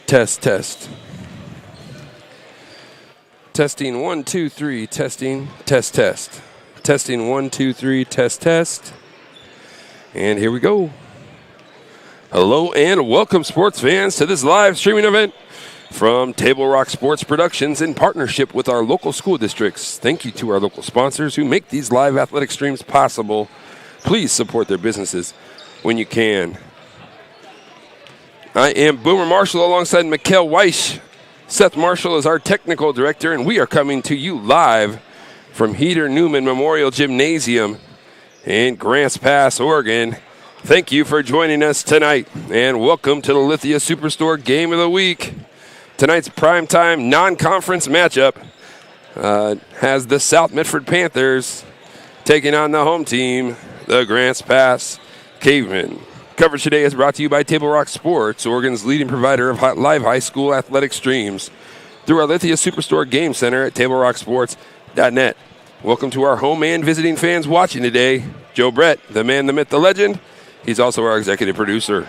Test. Testing 1, 2, 3. Testing. Test. Testing 1, 2, 3. Test. And here we go. Hello and welcome, sports fans, to this live streaming event from Table Rock Sports Productions in partnership with our local school districts. Thank you to our local sponsors who make these live athletic streams possible. Please support their businesses when you can. I am Boomer Marshall alongside Mikkel Weiss. Seth Marshall is our technical director, and we are coming to you live from Heater Newman Memorial Gymnasium in Grants Pass, Oregon. Thank you for joining us tonight, and welcome to the Lithia Superstore Game of the Week. Tonight's primetime non-conference matchup has the South Medford Panthers taking on the home team, the Grants Pass Cavemen. Coverage today is brought to you by Table Rock Sports, Oregon's leading provider of live high school athletic streams, through our Lithia Superstore Game Center at TableRockSports.net. Welcome to our home and visiting fans watching today. Joe Brett, the man, the myth, the legend. He's also our executive producer.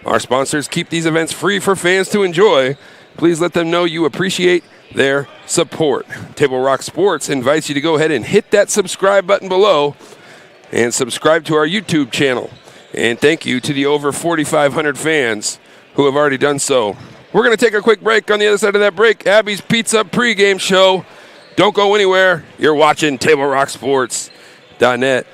Our sponsors keep these events free for fans to enjoy. Please let them know you appreciate their support. Table Rock Sports invites you to go ahead and hit that subscribe button below and subscribe to our YouTube channel. And thank you to the over 4,500 fans who have already done so. We're going to take a quick break. On the other side of that break, Abby's Pizza pregame show. Don't go anywhere. You're watching TableRockSports.net.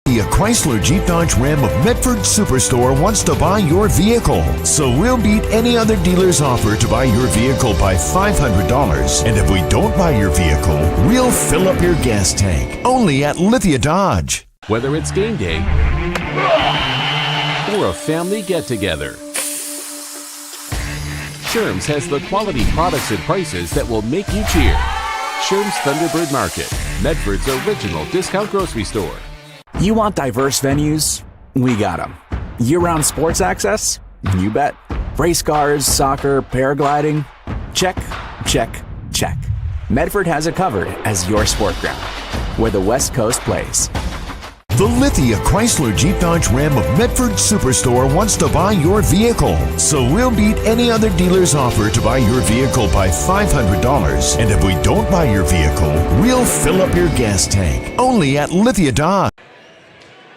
A Chrysler Jeep Dodge Ram of Medford Superstore wants to buy your vehicle. So we'll beat any other dealer's offer to buy your vehicle by $500. And if we don't buy your vehicle, we'll fill up your gas tank. Only at Lithia Dodge. Whether it's game day or a family get-together, Sherm's has the quality products and prices that will make you cheer. Sherm's Thunderbird Market, Medford's original discount grocery store. You want diverse venues? We got them. Year-round sports access? You bet. Race cars, soccer, paragliding? Check. Medford has it covered as your sport ground, where the West Coast plays. The Lithia Chrysler Jeep Dodge Ram of Medford Superstore wants to buy your vehicle. So we'll beat any other dealer's offer to buy your vehicle by $500. And if we don't buy your vehicle, we'll fill up your gas tank. Only at Lithia Dodge.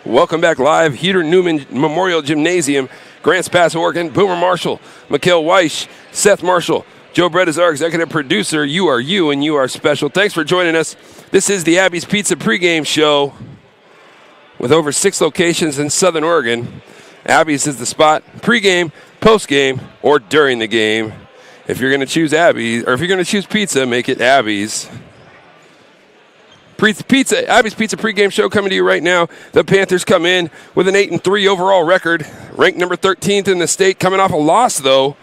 Welcome back live, Heater Newman Memorial Gymnasium, Grants Pass, Oregon. Boomer Marshall, Mikkel Weiss, Seth Marshall. Joe Brett is our executive producer. You are you, and you are special. Thanks for joining us. This is the Abby's Pizza pregame show with over 6 locations in Southern Oregon. Abby's is the spot, pregame, postgame, or during the game. If you're going to choose Abby's, or if you're going to choose pizza, make it Abby's. Abby's Pizza pregame show coming to you right now. The Panthers come in with an 8-3 overall record, ranked number 13th in the state, coming off a loss, though,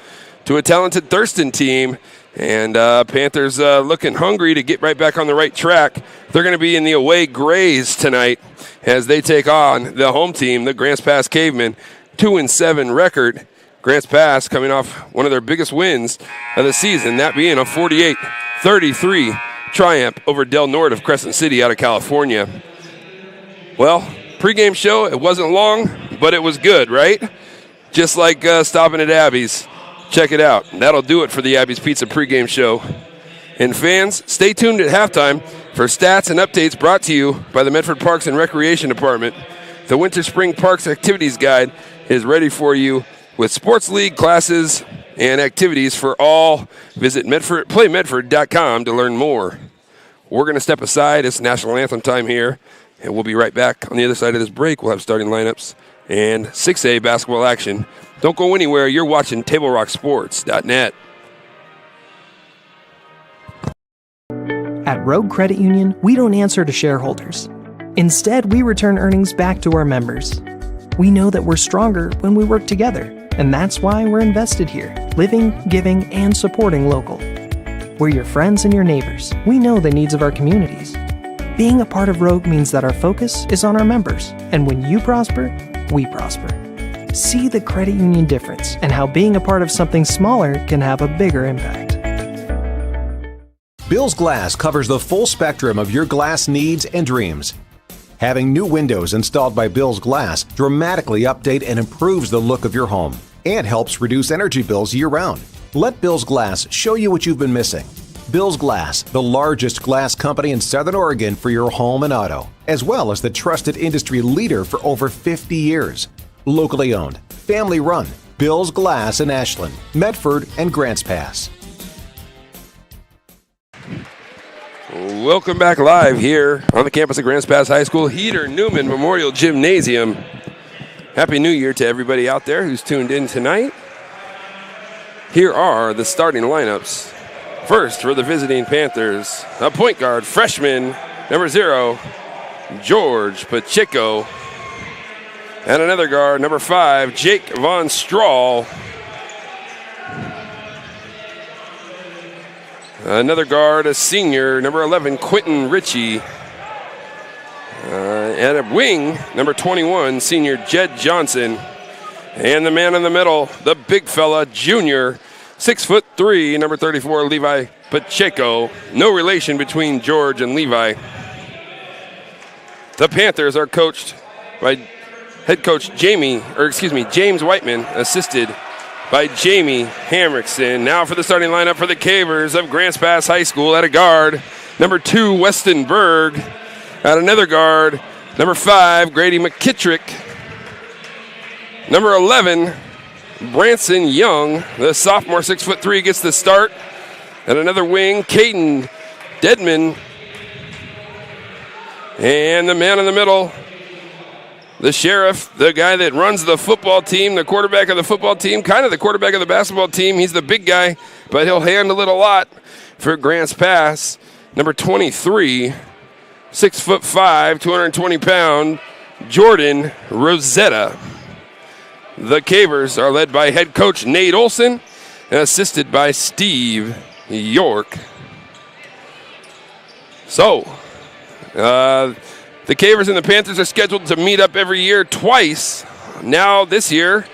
to a talented Thurston team. And Panthers looking hungry to get right back on the right track. They're going to be in the away Grays tonight as they take on the home team, the Grants Pass Cavemen, 2-7 record. Grants Pass coming off one of their biggest wins of the season, that being a 48-33 triumph over Del Norte of Crescent City out of California. Well, pregame show, it wasn't long, but it was good, right? Just like stopping at Abby's. Check it out. That'll do it for the Abby's Pizza pregame show. And fans, stay tuned at halftime for stats and updates brought to you by the Medford Parks and Recreation Department. The Winter Spring Parks Activities Guide is ready for you with sports league classes and activities for all. Visit playmedford.com to learn more. We're going to step aside. It's national anthem time here, and we'll be right back. On the other side of this break, we'll have starting lineups and 6A basketball action. Don't go anywhere. You're watching TableRockSports.net. At Rogue Credit Union, we don't answer to shareholders. Instead, we return earnings back to our members. We know that we're stronger when we work together, and that's why we're invested here, living, giving, and supporting local. We're your friends and your neighbors. We know the needs of our communities. Being a part of Rogue means that our focus is on our members, and when you prosper, we prosper. See the credit union difference and how being a part of something smaller can have a bigger impact. Bill's Glass covers the full spectrum of your glass needs and dreams. Having new windows installed by Bill's Glass dramatically update and improves the look of your home and helps reduce energy bills year-round. Let Bill's Glass show you what you've been missing. Bill's Glass, the largest glass company in Southern Oregon for your home and auto, as well as the trusted industry leader for over 50 years. Locally owned, family run, Bill's Glass in Ashland, Medford, and Grants Pass. Welcome back live here on the campus of Grants Pass High School, Heater Newman Memorial Gymnasium. Happy New Year to everybody out there who's tuned in tonight. Here are the starting lineups. First, for the visiting Panthers, a point guard, freshman, number 0, George Pacheco. And another guard, number 5, Jake Von Strahl. Another guard, a senior, number 11, Quentin Ritchie. And a wing, number 21, senior Jed Johnson. And the man in the middle, the big fella, junior, 6'3", number 34, Levi Pacheco. No relation between George and Levi. The Panthers are coached by head coach James Whiteman, assisted by Jamie Hamrickson. Now for the starting lineup for the Cavers of Grants Pass High School. At a guard, number 2, Weston Berg. At another guard, number 5, Grady McKittrick. Number 11, Branson Young, the sophomore, 6'3", gets the start. At another wing, Caden Dedman. And the man in the middle, the sheriff, the guy that runs the football team, the quarterback of the football team, kind of the quarterback of the basketball team. He's the big guy, but he'll handle it a lot for Grants Pass. Number 23, 6'5", 220-pound, Jordan Rosetta. The Cavers are led by head coach Nate Olson and assisted by Steve York. So, the Cavers and the Panthers are scheduled to meet up every year twice. Now, this year,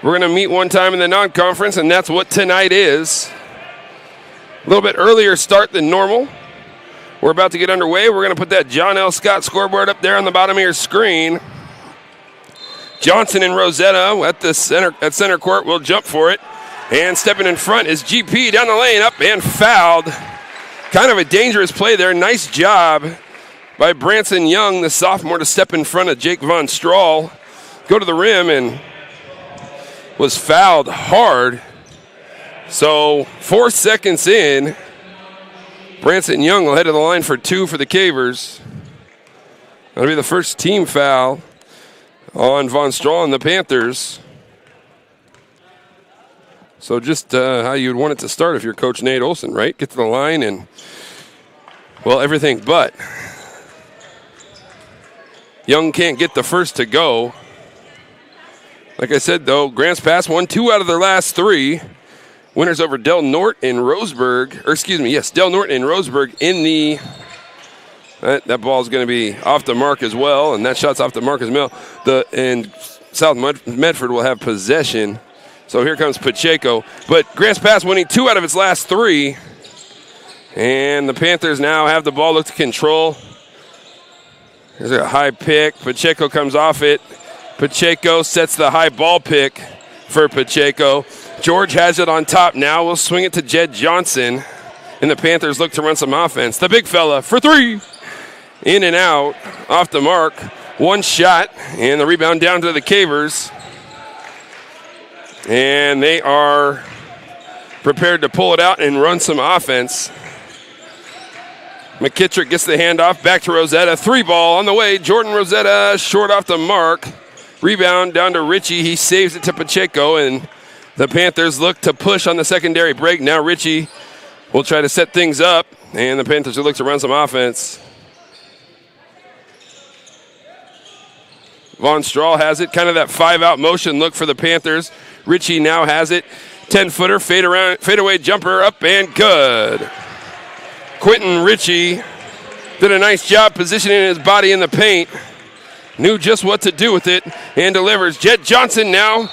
we're going to meet one time in the non-conference, and that's what tonight is. A little bit earlier start than normal. We're about to get underway. We're going to put that John L. Scott scoreboard up there on the bottom of your screen. Johnson and Rosetta at center court will jump for it. And stepping in front is GP down the lane, up and fouled. Kind of a dangerous play there. Nice job by Branson Young, the sophomore, to step in front of Jake Von Strahl. Go to the rim and was fouled hard. So 4 seconds in, Branson Young will head to the line for 2 for the Cavers. That'll be the first team foul on Von Strahl and the Panthers. So just how you'd want it to start if you're Coach Nate Olson, right? Get to the line and, well, everything but. Young can't get the first to go. Like I said, though, Grants Pass won 2 out of their last 3. Winners over Del Norte and Roseburg. Del Norte and Roseburg in the... That ball is going to be off the mark as well, and that shot's off the mark as well. And South Medford will have possession. So here comes Pacheco. But Grants Pass winning 2 out of its last 3. And the Panthers now have the ball to control. There's a high pick. Pacheco comes off it. Pacheco sets the high ball pick for Pacheco. George has it on top now. We'll swing it to Jed Johnson. And the Panthers look to run some offense. The big fella for 3. In and out, off the mark. 1 shot, and the rebound down to the Cavers. And they are prepared to pull it out and run some offense. McKittrick gets the handoff back to Rosetta. 3 ball on the way. Jordan Rosetta short off the mark. Rebound down to Ritchie. He saves it to Pacheco, and the Panthers look to push on the secondary break. Now Ritchie will try to set things up, and the Panthers will look to run some offense. Von Strahl has it, kind of that 5-out motion look for the Panthers. Ritchie now has it. 10-footer, fadeaway jumper, up and good. Quentin Ritchie did a nice job positioning his body in the paint. Knew just what to do with it and delivers. Jed Johnson now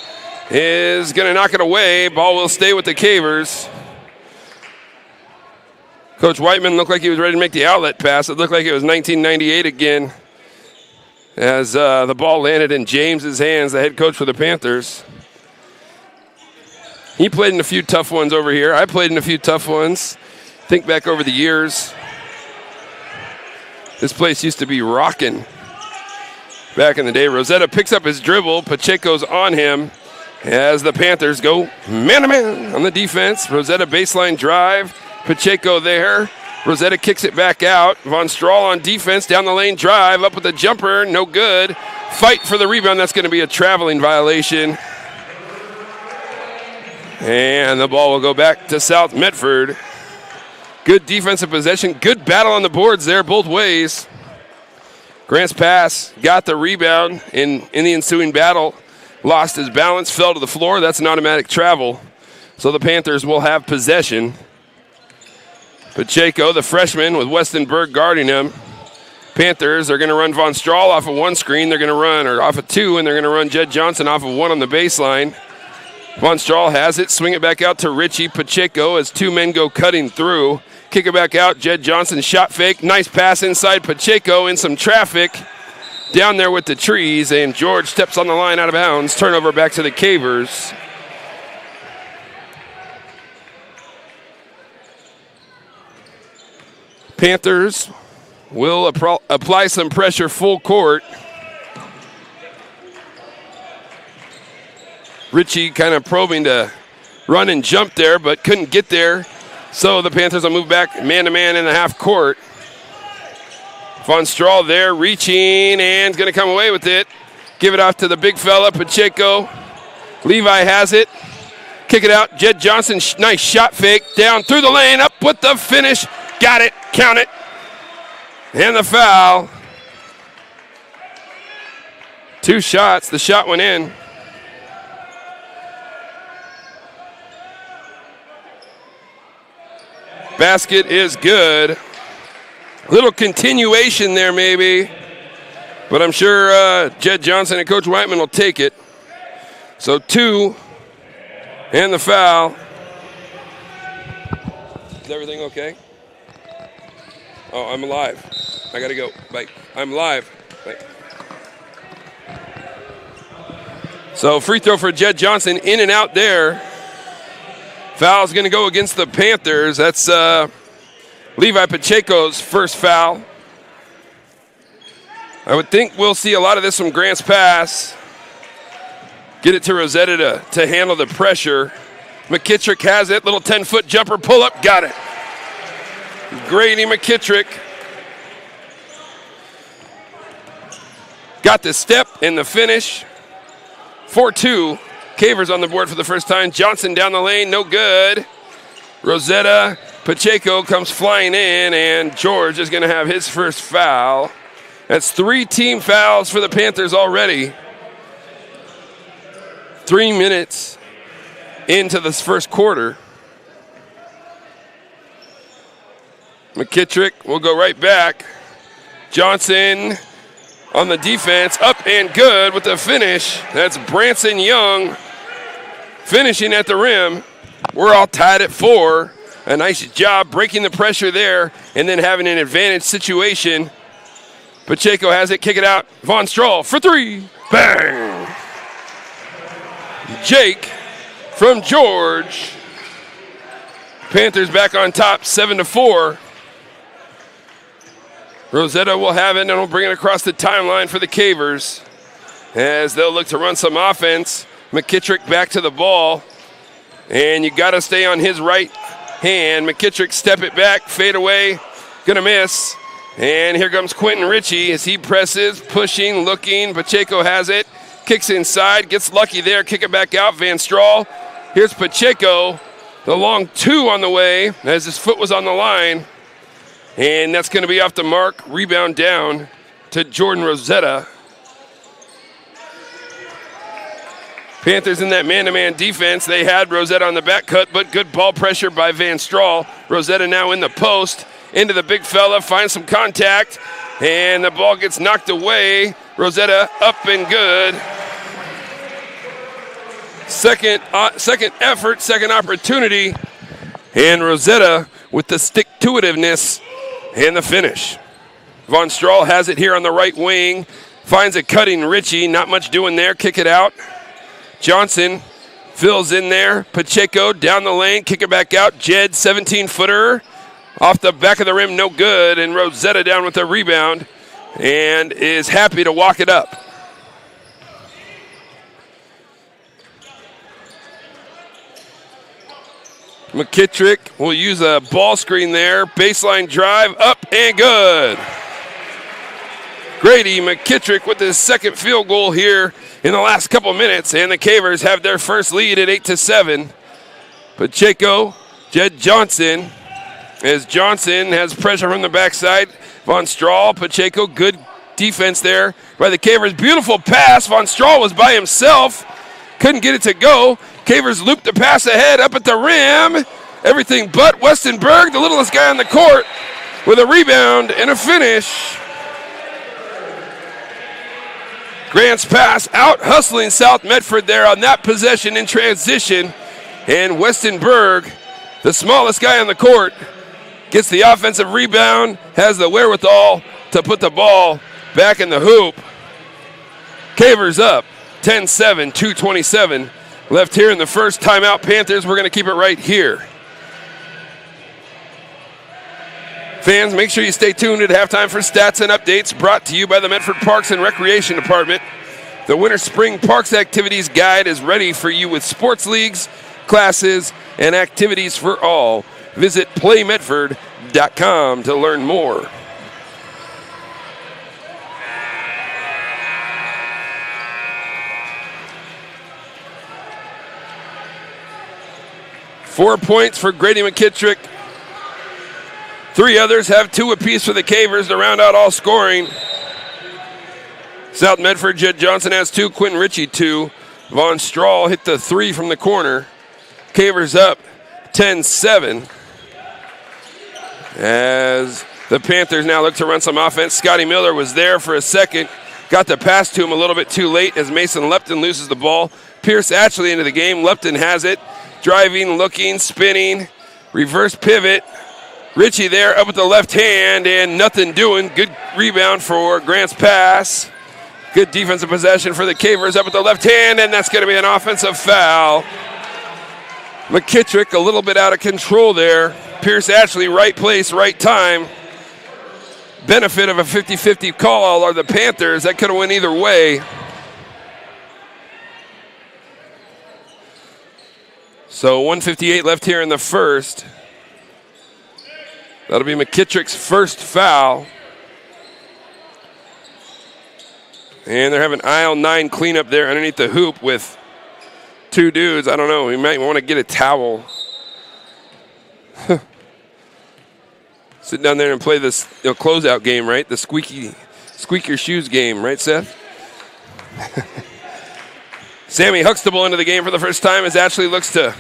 is going to knock it away. Ball will stay with the Cavers. Coach Whiteman looked like he was ready to make the outlet pass. It looked like it was 1998 again. as the ball landed in James's hands, the head coach for the Panthers. He played in a few tough ones over here. I played in a few tough ones. Think back over the years. This place used to be rocking back in the day. Rosetta picks up his dribble. Pacheco's on him as the Panthers go man-to-man on the defense. Rosetta baseline drive. Pacheco there. Rosetta kicks it back out. Von Strahl on defense, down the lane drive, up with the jumper, no good. Fight for the rebound, that's going to be a traveling violation. And the ball will go back to South Medford. Good defensive possession, good battle on the boards there both ways. Grants pass, got the rebound in the ensuing battle. Lost his balance, fell to the floor. That's an automatic travel. So the Panthers will have possession. Pacheco, the freshman, with Weston Berg guarding him. Panthers are going to run Von Strahl off of one screen. They're going to run, or off of two, and they're going to run Jed Johnson off of one on the baseline. Von Strahl has it. Swing it back out to Richie. Pacheco as two men go cutting through. Kick it back out. Jed Johnson shot fake. Nice pass inside. Pacheco in some traffic down there with the trees, and George steps on the line out of bounds. Turnover back to the Cavers. Panthers will apply some pressure full court. Richie kind of probing to run and jump there, but couldn't get there. So the Panthers will move back man-to-man in the half court. Von Strahl there, reaching, and going to come away with it. Give it off to the big fella, Pacheco. Levi has it. Kick it out. Jed Johnson, nice shot fake. Down through the lane, up with the finish. Got it, count it. And the foul. 2 shots, the shot went in. Basket is good. Little continuation there maybe, but I'm sure Jed Johnson and Coach Whiteman will take it. So 2 and the foul. Is everything okay? Oh, I'm alive. I gotta go. Bye. I'm live. Bye. So free throw for Jed Johnson, in and out there. Foul's going to go against the Panthers. That's Levi Pacheco's first foul. I would think we'll see a lot of this from Grant's pass. Get it to Rosetta to handle the pressure. McKittrick has it. Little 10-foot jumper pull-up. Got it. Grady McKittrick. Got the step and the finish. 4-2. Cavers on the board for the first time. Johnson down the lane, no good. Rosetta, Pacheco comes flying in, and George is going to have his first foul. That's 3 team fouls for the Panthers already. 3 minutes into this first quarter. McKittrick will go right back. Johnson on the defense, up and good with the finish. That's Branson Young finishing at the rim. We're all tied at 4. A nice job breaking the pressure there and then having an advantage situation. Pacheco has it, kick it out. Von Strahl for 3. Bang! Jake from George. Panthers back on top, 7-4. Rosetta will have it and will bring it across the timeline for the Cavers as they'll look to run some offense. McKittrick back to the ball, and you got to stay on his right hand. McKittrick step it back, fade away, gonna miss. And here comes Quentin Ritchie as he presses, pushing, looking. Pacheco has it, kicks inside, gets lucky there, kick it back out. Van Strahl. Here's Pacheco, the long 2 on the way as his foot was on the line. And that's going to be off the mark. Rebound down to Jordan Rosetta. Panthers in that man-to-man defense. They had Rosetta on the back cut, but good ball pressure by Van Strahl. Rosetta now in the post. Into the big fella, finds some contact, and the ball gets knocked away. Rosetta up and good. Second effort, second opportunity. And Rosetta with the stick-to-itiveness and the finish. Von Strahl has it here on the right wing. finds a cutting Ritchie. Not much doing there. Kick it out. Johnson fills in there. Pacheco down the lane. Kick it back out. Jed, 17-footer. Off the back of the rim, no good. And Rosetta down with the rebound and is happy to walk it up. McKittrick will use a ball screen there. Baseline drive, up and good. Grady McKittrick with his second field goal here in the last couple minutes, and the Cavers have their first lead at 8-7. Pacheco, Jed Johnson, as Johnson has pressure from the backside. Von Strahl, Pacheco, good defense there by the Cavers. Beautiful pass. Von Strahl was by himself. Couldn't get it to go. Cavers looped the pass ahead up at the rim. Everything but Westenberg, the littlest guy on the court, with a rebound and a finish. Grant's pass out hustling South Medford there on that possession in transition. And Westenberg, the smallest guy on the court, gets the offensive rebound, has the wherewithal to put the ball back in the hoop. Cavers up 10-7, 2:27 left here in the first. Timeout, Panthers. We're going to keep it right here. Fans, make sure you stay tuned at halftime for stats and updates brought to you by the Medford Parks and Recreation Department. The Winter Spring Parks Activities Guide is ready for you with sports leagues, classes, and activities for all. Visit playmedford.com to learn more. Four points for Grady McKittrick. Three others have two apiece for the Cavers to round out all scoring. South Medford, Jed Johnson has two, Quentin Ritchie two. Von Strahl hit the three from the corner. Cavers up 10-7. As the Panthers now look to run some offense. Scotty Miller was there for a second. Got the pass to him a little bit too late as Mason Lepton loses the ball. Pierce Atchley into the game. Lepton has it. Driving, looking, spinning. Reverse pivot. Ritchie there up with the left hand and nothing doing. Good rebound for Grant's pass. Good defensive possession for the Cavers up with the left hand, and that's going to be an offensive foul. McKittrick a little bit out of control there. Pierce Atchley, right place, right time. Benefit of a 50-50 call are the Panthers. That could have went either way. So 1:58 left here in the first. That'll be McKittrick's first foul. And they're having aisle 9 cleanup there underneath the hoop with two dudes. I don't know. We might want to get a towel. Sit down there and play this closeout game, right? The squeak your shoes game, right, Seth? Sammy Huxtable into the game for the first time as Ashley looks to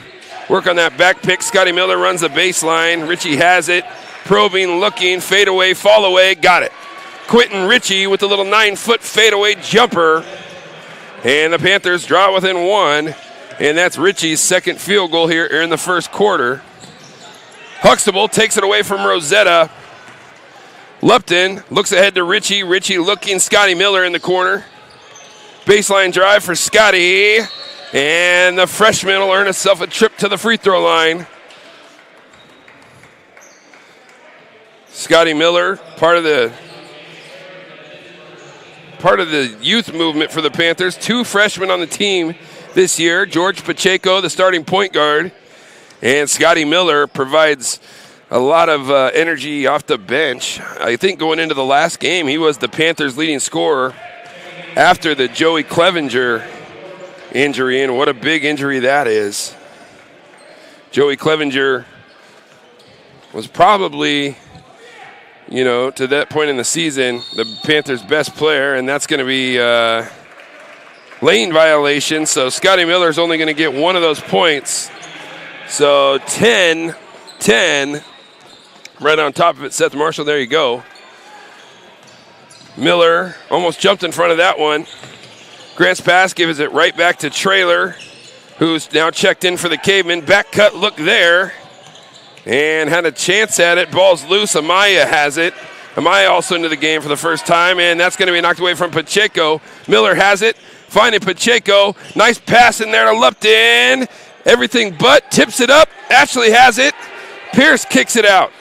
work on that back pick. Scotty Miller runs the baseline. Ritchie has it. Probing, looking, fade away, fall away, got it. Quentin Ritchie with a little 9-foot fadeaway jumper. And the Panthers draw within one. And that's Ritchie's second field goal here in the first quarter. Huxtable takes it away from Rosetta. Lupton looks ahead to Ritchie. Ritchie looking, Scotty Miller in the corner. Baseline drive for Scotty. And the freshman will earn himself a trip to the free throw line. Scotty Miller, part of the youth movement for the Panthers. Two freshmen on the team this year. George Pacheco, the starting point guard. And Scotty Miller provides a lot of energy off the bench. I think going into the last game, he was the Panthers' leading scorer after the Joey Clevenger injury, and what a big injury that is. Joey Clevenger was probably, to that point in the season, the Panthers' best player, and that's going to be lane violation. So Scotty Miller's only going to get one of those points. So 10-10, right on top of it, Seth Marshall, there you go. Miller almost jumped in front of that one. Grant's pass gives it right back to Traylor, who's now checked in for the Cavemen. Back cut look there, and had a chance at it. Ball's loose. Amaya has it. Amaya also into the game for the first time, and that's going to be knocked away from Pacheco. Miller has it, finding Pacheco. Nice pass in there to Lupton. Everything but tips it up. Ashley has it. Pierce kicks it out.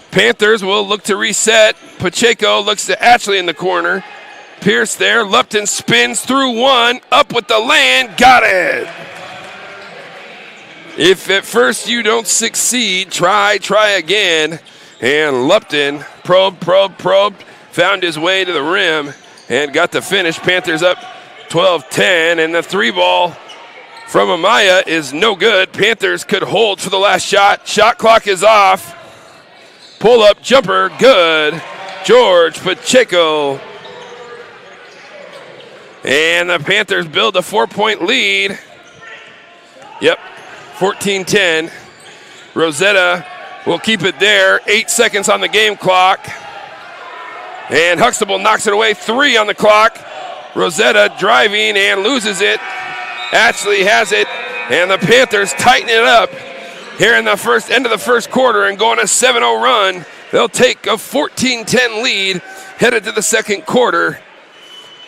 Panthers will look to reset. Pacheco looks to Ashley in the corner. Pierce there. Lupton spins through one. Up with the land. Got it. If at first you don't succeed, try again. And Lupton probed, found his way to the rim and got the finish. Panthers up 12-10, and the 3-ball from Amaya is no good. Panthers could hold for the last shot. Shot clock is off. Pull up jumper, good. George Pacheco. And the Panthers build a 4-point lead. Yep, 14-10. Rosetta will keep it there. 8 seconds on the game clock. And Huxtable knocks it away. 3 on the clock. Rosetta driving and loses it. Ashley has it. And the Panthers tighten it up here in the end of the first quarter and go on a 7-0 run. They'll take a 14-10 lead headed to the second quarter.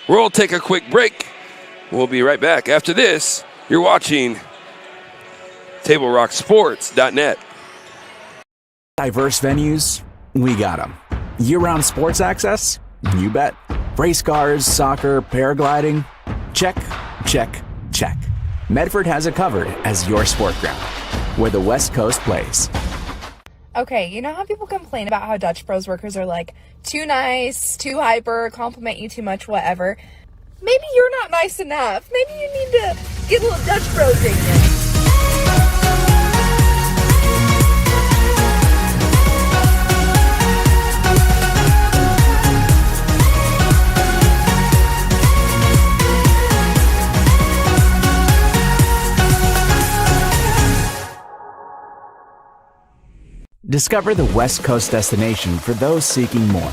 We'll take a quick break. We'll be right back. After this, you're watching TableRockSports.net. Diverse venues, we got them. Year-round sports access? You bet. Race cars, soccer, paragliding? Check, check, check. Medford has it covered as your sport ground, where the West Coast plays. Okay, you know how people complain about how Dutch Bros workers are like too nice, too hyper, compliment you too much, whatever? Maybe you're not nice enough. Maybe you need to get a little Dutch Bros in you. Discover the West Coast destination for those seeking more.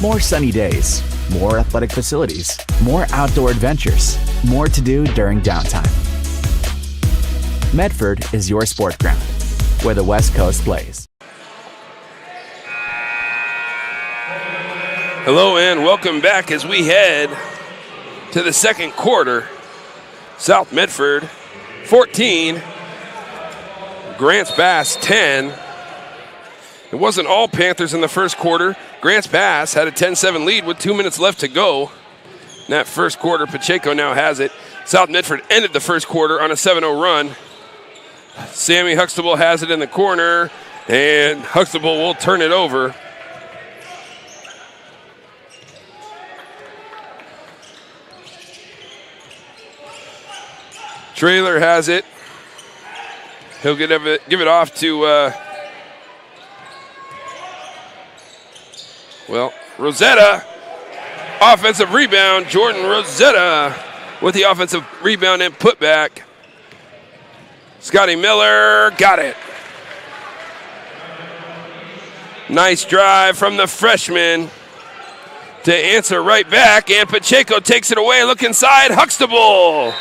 More sunny days, more athletic facilities, more outdoor adventures, more to do during downtime. Medford is your sport ground, where the West Coast plays. Hello and welcome back as we head to the second quarter. South Medford 14, Grants Pass 10. It wasn't all Panthers in the first quarter. Grants Pass had a 10-7 lead with 2 minutes left to go. In that first quarter, Pacheco now has it. South Medford ended the first quarter on a 7-0 run. Sammy Huxtable has it in the corner, and Huxtable will turn it over. Trailer has it. He'll give it off to... Rosetta, offensive rebound. Jordan Rosetta with the offensive rebound and putback. Scotty Miller got it. Nice drive from the freshman to answer right back, and Pacheco takes it away. Look inside, Huxtable.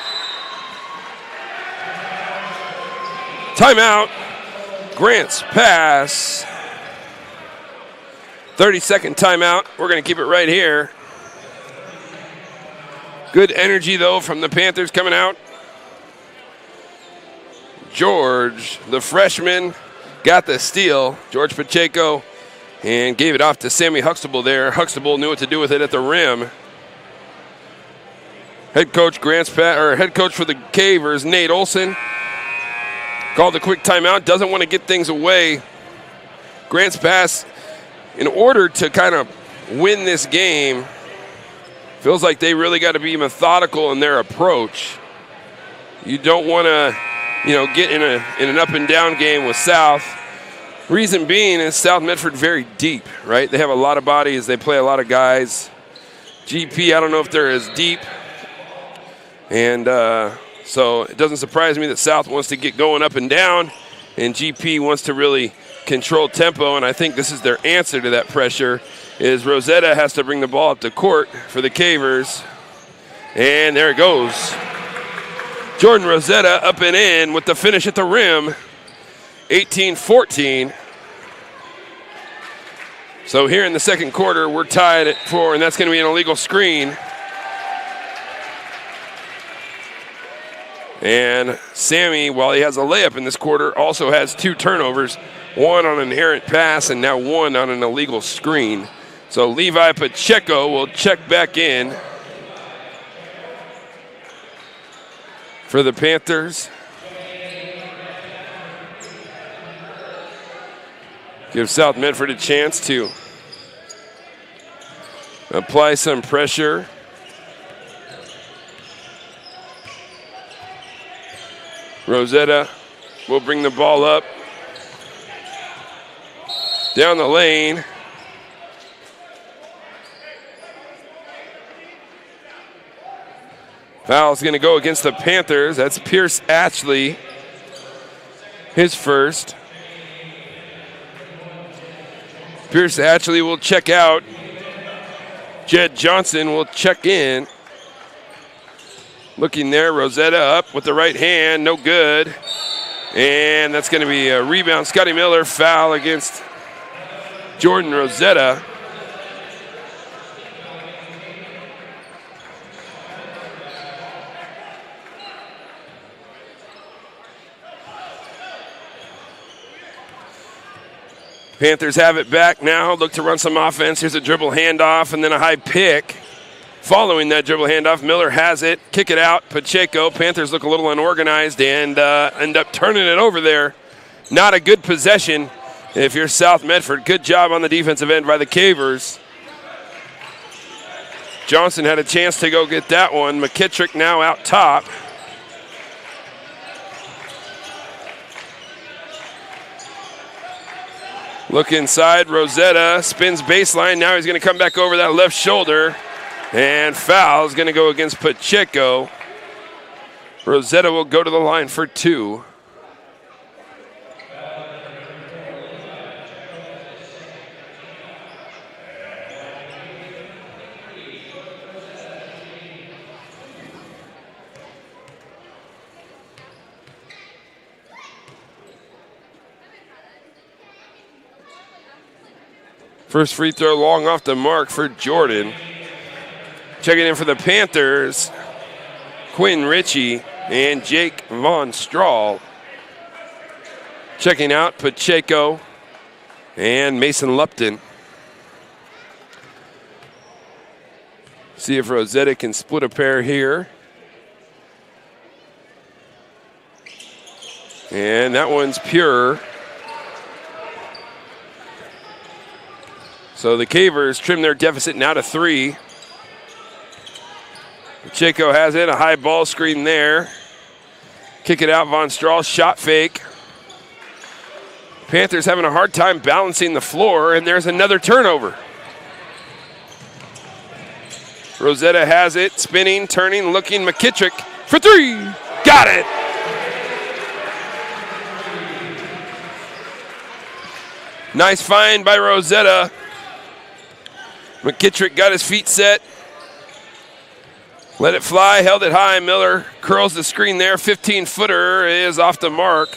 Timeout, Grants Pass. 30-second timeout. We're going to keep it right here. Good energy, though, from the Panthers coming out. George, the freshman, got the steal. George Pacheco, and gave it off to Sammy Huxtable there. Huxtable knew what to do with it at the rim. Head coach for the Cavers, Nate Olson, called a quick timeout. Doesn't want to get things away. Grants Pass, in order to kind of win this game, feels like they really got to be methodical in their approach. You don't want to, get in an up and down game with South. Reason being is South Medford very deep, right? They have a lot of bodies. They play a lot of guys. GP, I don't know if they're as deep. And so it doesn't surprise me that South wants to get going up and down, and GP wants to really control tempo, and I think this is their answer to that pressure, is Rosetta has to bring the ball up to court for the Cavers. And there it goes. Jordan Rosetta up and in with the finish at the rim. 18-14. So here in the second quarter, we're tied at 4, and that's going to be an illegal screen. And Sammy, while he has a layup in this quarter, also has 2 turnovers, 1 on an errant pass and now 1 on an illegal screen. So Levi Pacheco will check back in for the Panthers. Give South Medford a chance to apply some pressure. Rosetta will bring the ball up. Down the lane. Foul's going to go against the Panthers. That's Pierce Ashley, his first. Pierce Ashley will check out. Jed Johnson will check in. Looking there, Rosetta up with the right hand, no good. And that's going to be a rebound. Scotty Miller, foul against Jordan Rosetta. Panthers have it back now, look to run some offense. Here's a dribble handoff and then a high pick. Following that dribble handoff, Miller has it, kick it out, Pacheco. Panthers look a little unorganized and end up turning it over there. Not a good possession if you're South Medford. Good job on the defensive end by the Cavers. Johnson had a chance to go get that one. McKittrick now out top. Look inside, Rosetta spins baseline. Now he's going to come back over that left shoulder. And foul is going to go against Pacheco. Rosetta will go to the line for 2. First free throw long off the mark for Jordan. Checking in for the Panthers, Quinn Ritchie and Jake Von Strahl. Checking out Pacheco and Mason Lupton. See if Rosetta can split a pair here. And that one's pure. So the Cavers trim their deficit now to 3. Pacheco has it, a high ball screen there. Kick it out, Von Strahl, shot fake. Panthers having a hard time balancing the floor, and there's another turnover. Rosetta has it, spinning, turning, looking, McKittrick for 3. Got it! Nice find by Rosetta. McKittrick got his feet set. Let it fly, held it high. Miller curls the screen there. 15-footer is off the mark.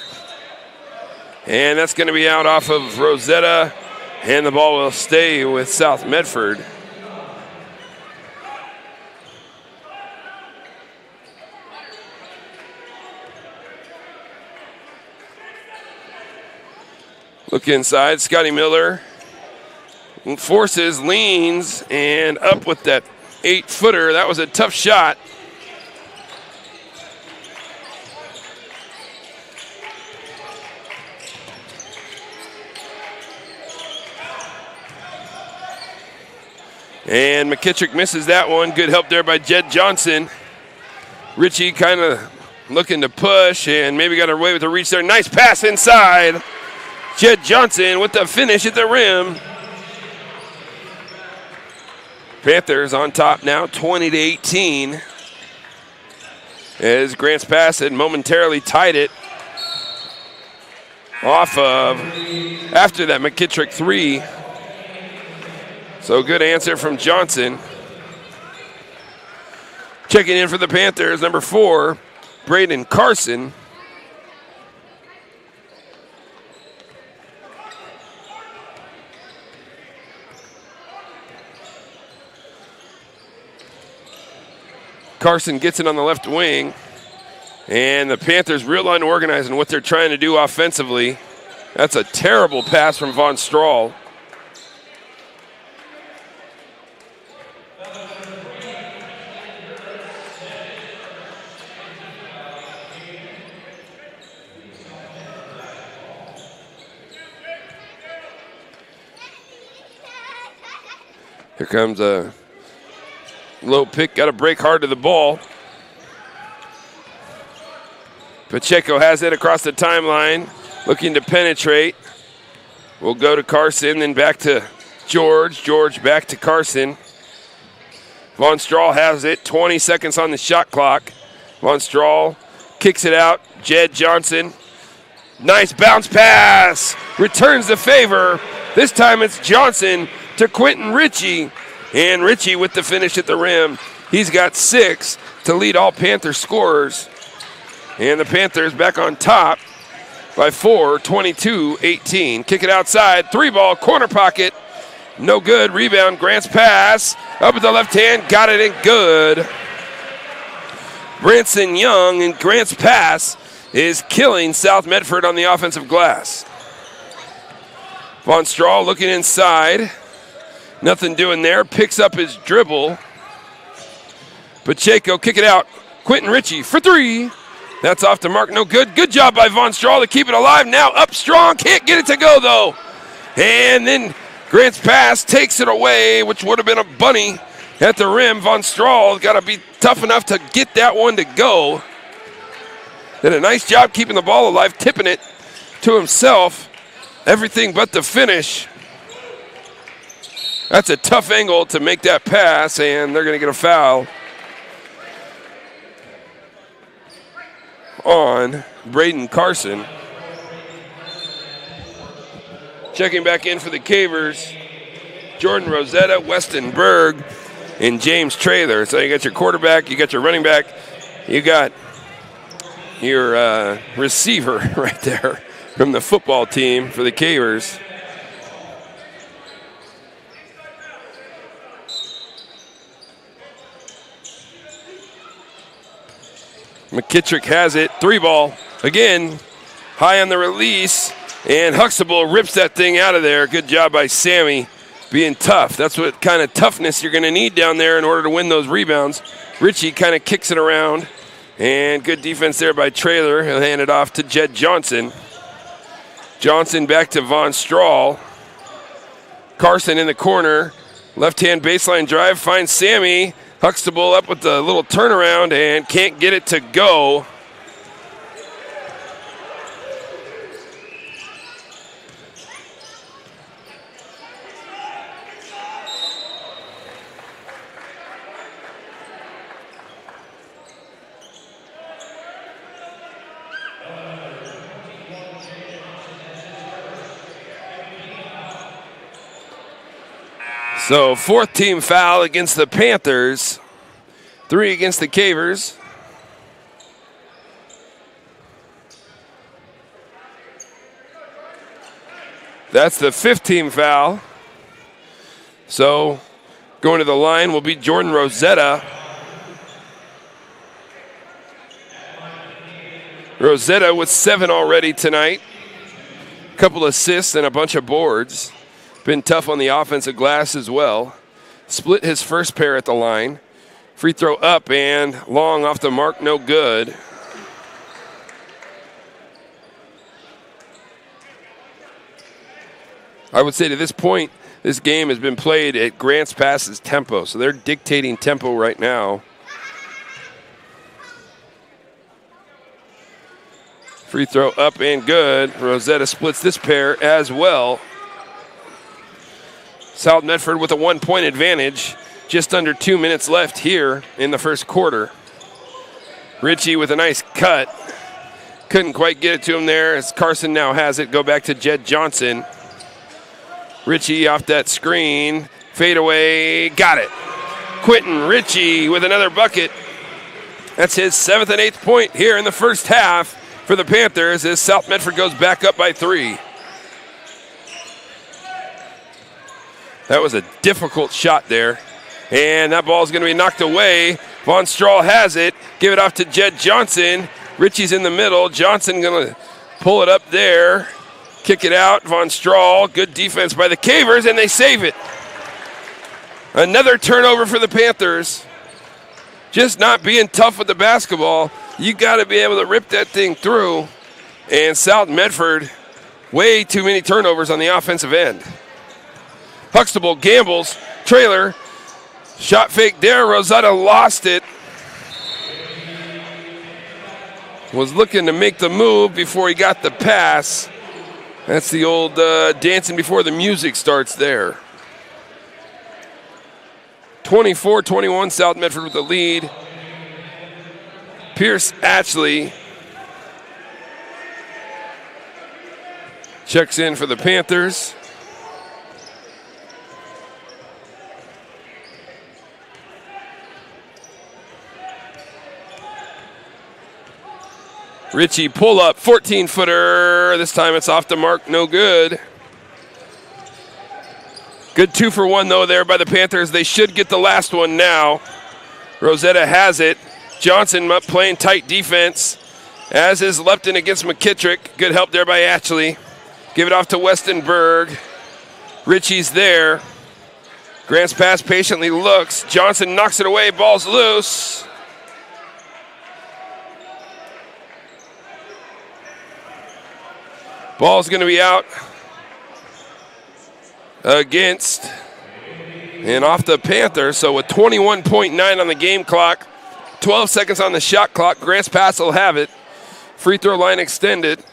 And that's going to be out off of Rosetta. And the ball will stay with South Medford. Look inside, Scotty Miller forces, leans, and up with that 8-footer. That was a tough shot. And McKittrick misses that one. Good help there by Jed Johnson. Ritchie kind of looking to push and maybe got away with the reach there. Nice pass inside. Jed Johnson with the finish at the rim. Panthers on top now, 20-18. As Grants pass had momentarily tied it off of after that McKittrick 3. So good answer from Johnson. Checking in for the Panthers, number 4, Braden Carson. Carson gets it on the left wing. And the Panthers real unorganized in what they're trying to do offensively. That's a terrible pass from Von Strahl. Here comes a low pick, got to break hard to the ball. Pacheco has it across the timeline, looking to penetrate. We'll go to Carson, then back to George. George back to Carson. Von Strahl has it, 20 seconds on the shot clock. Von Strahl kicks it out. Jed Johnson, nice bounce pass, returns the favor. This time it's Johnson to Quentin Ritchie, and Ritchie with the finish at the rim. He's got 6 to lead all Panther scorers. And the Panthers back on top by 4, 22-18. Kick it outside, 3-ball, corner pocket. No good, rebound, Grant's pass. Up at the left hand, got it in good. Branson Young and Grant's pass is killing South Medford on the offensive glass. Von Strahl looking inside. Nothing doing there, picks up his dribble. Pacheco, kick it out. Quentin Ritchie for 3. That's off the mark, no good. Good job by Von Strahl to keep it alive. Now up strong, can't get it to go though. And then Grant's pass takes it away, which would have been a bunny at the rim. Von Strahl got to be tough enough to get that one to go. Did a nice job keeping the ball alive, tipping it to himself. Everything but the finish. That's a tough angle to make that pass, and they're going to get a foul on Braden Carson. Checking back in for the Cavers, Jordan Rosetta, Weston Berg, and James Traylor. So you got your quarterback, you got your running back, you got your receiver right there from the football team for the Cavers. McKittrick has it, 3-ball. Again, high on the release, and Huxtable rips that thing out of there. Good job by Sammy being tough. That's what kind of toughness you're going to need down there in order to win those rebounds. Ritchie kind of kicks it around, and good defense there by Traylor. He'll hand it off to Jed Johnson. Johnson back to Von Strahl. Carson in the corner. Left-hand baseline drive finds Sammy. Huxtable up with the little turnaround and can't get it to go. So 4th team foul against the Panthers, 3 against the Cavers. That's the 5th team foul. So going to the line will be Jordan Rosetta. Rosetta with 7 already tonight. A couple assists and a bunch of boards. Been tough on the offensive glass as well. Split his first pair at the line. Free throw up and long off the mark, no good. I would say to this point, this game has been played at Grant's Pass's tempo, so they're dictating tempo right now. Free throw up and good. Rosetta splits this pair as well. South Medford with a 1-point advantage. Just under 2 minutes left here in the first quarter. Ritchie with a nice cut. Couldn't quite get it to him there as Carson now has it. Go back to Jed Johnson. Ritchie off that screen. Fade away. Got it. Quentin Ritchie with another bucket. That's his 7th and 8th point here in the first half for the Panthers as South Medford goes back up by 3. That was a difficult shot there. And that ball is going to be knocked away Von Strahl has it. Give it off to Jed Johnson. Richie's in the middle. Johnson going to pull it up there. Kick it out. Von Strahl. Good defense by the Cavers, and they save it. Another turnover for the Panthers. Just not being tough with the basketball. You got to be able to rip that thing through. And South Medford, way too many turnovers on the offensive end. Huxtable gambles. Trailer. Shot fake there. Rosetta lost it. Was looking to make the move before he got the pass. That's the old dancing before the music starts there. 24-21, South Medford with the lead. Pierce Atchley checks in for the Panthers. Richie pull up, 14-footer. This time it's off the mark, no good. Good 2-for-1 though there by the Panthers. They should get the last one now. Rosetta has it. Johnson up playing tight defense, as is Lepton against McKittrick. Good help there by Atchley. Give it off to Westenberg. Richie's there. Grant's pass patiently looks. Johnson knocks it away. Ball's loose. Ball's going to be out against and off the Panthers. So with 21.9 on the game clock, 12 seconds on the shot clock, Grants Pass will have it. Free throw line extended.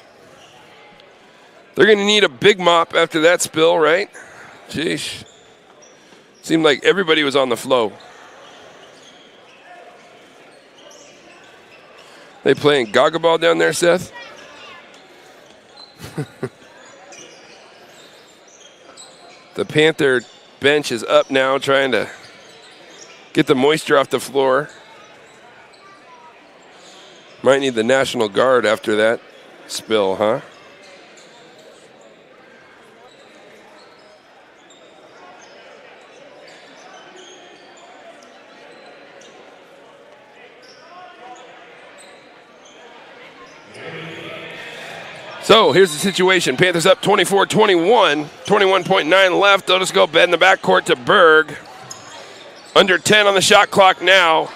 They're going to need a big mop after that spill, right? Jeez. Seemed like everybody was on the flow. They playing Gaga ball down there, Seth? The Panther bench is up now, trying to get the moisture off the floor. Might need the National Guard after that spill, huh? So here's the situation. Panthers up 24-21, 21.9 left. They'll just go bed in the backcourt to Berg. Under 10 on the shot clock now.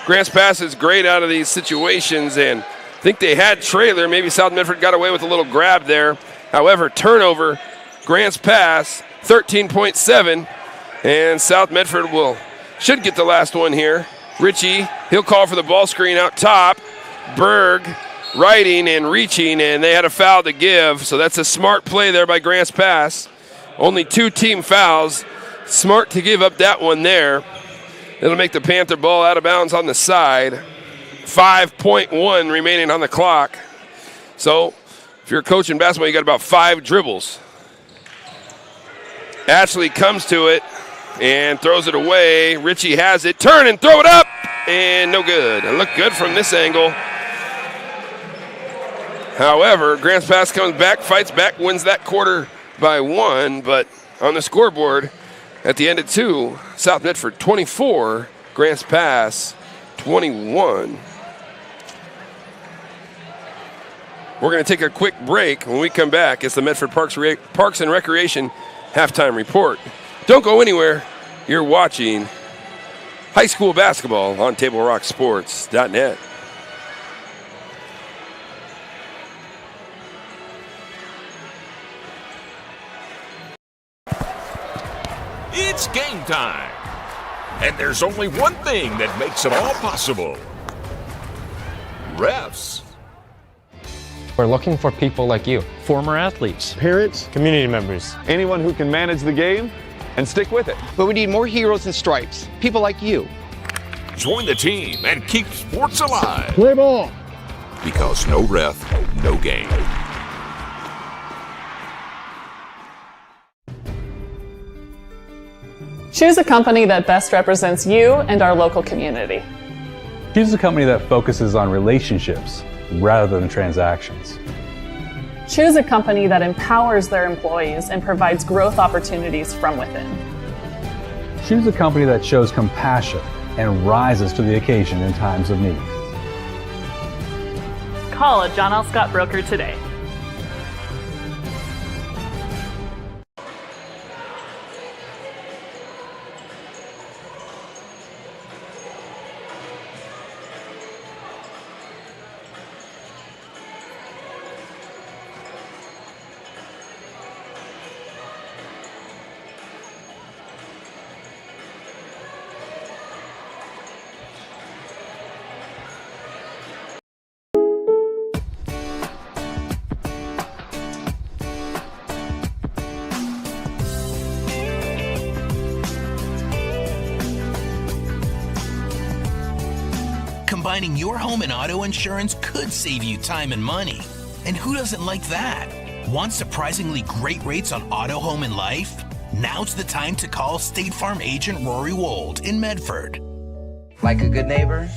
Grants Pass is great out of these situations, and I think they had trailer. Maybe South Medford got away with a little grab there. However, turnover, Grants Pass, 13.7, and South Medford should get the last one here. Richie, he'll call for the ball screen out top. Berg riding and reaching, and they had a foul to give, so that's a smart play there by Grants Pass. Only 2 team fouls. Smart to give up that one there. It'll make the Panther ball out of bounds on the side. 5.1 remaining on the clock. So if you're coaching basketball, you got about 5 dribbles. Ashley comes to it and throws it away. Richie has it. Turn and throw it up, and no good. It looked good from this angle. However, Grants Pass comes back, fights back, wins that quarter by 1, but on the scoreboard at the end of 2, South Medford 24, Grants Pass 21. We're going to take a quick break. When we come back, it's the Medford Parks and Recreation halftime report. Don't go anywhere. You're watching high school basketball on TableRockSports.net. It's game time. And there's only one thing that makes it all possible. Refs. We're looking for people like you. Former athletes. Parents. Community members. Anyone who can manage the game and stick with it. But we need more heroes in stripes. People like you. Join the team and keep sports alive. Play ball. Because no ref, no game. Choose a company that best represents you and our local community. Choose a company that focuses on relationships rather than transactions. Choose a company that empowers their employees and provides growth opportunities from within. Choose a company that shows compassion and rises to the occasion in times of need. Call a John L. Scott broker today. Combining your home and auto insurance could save you time and money. And who doesn't like that? Want surprisingly great rates on auto, home, and life? Now's the time to call State Farm agent Rory Wold in Medford. Like a good neighbor,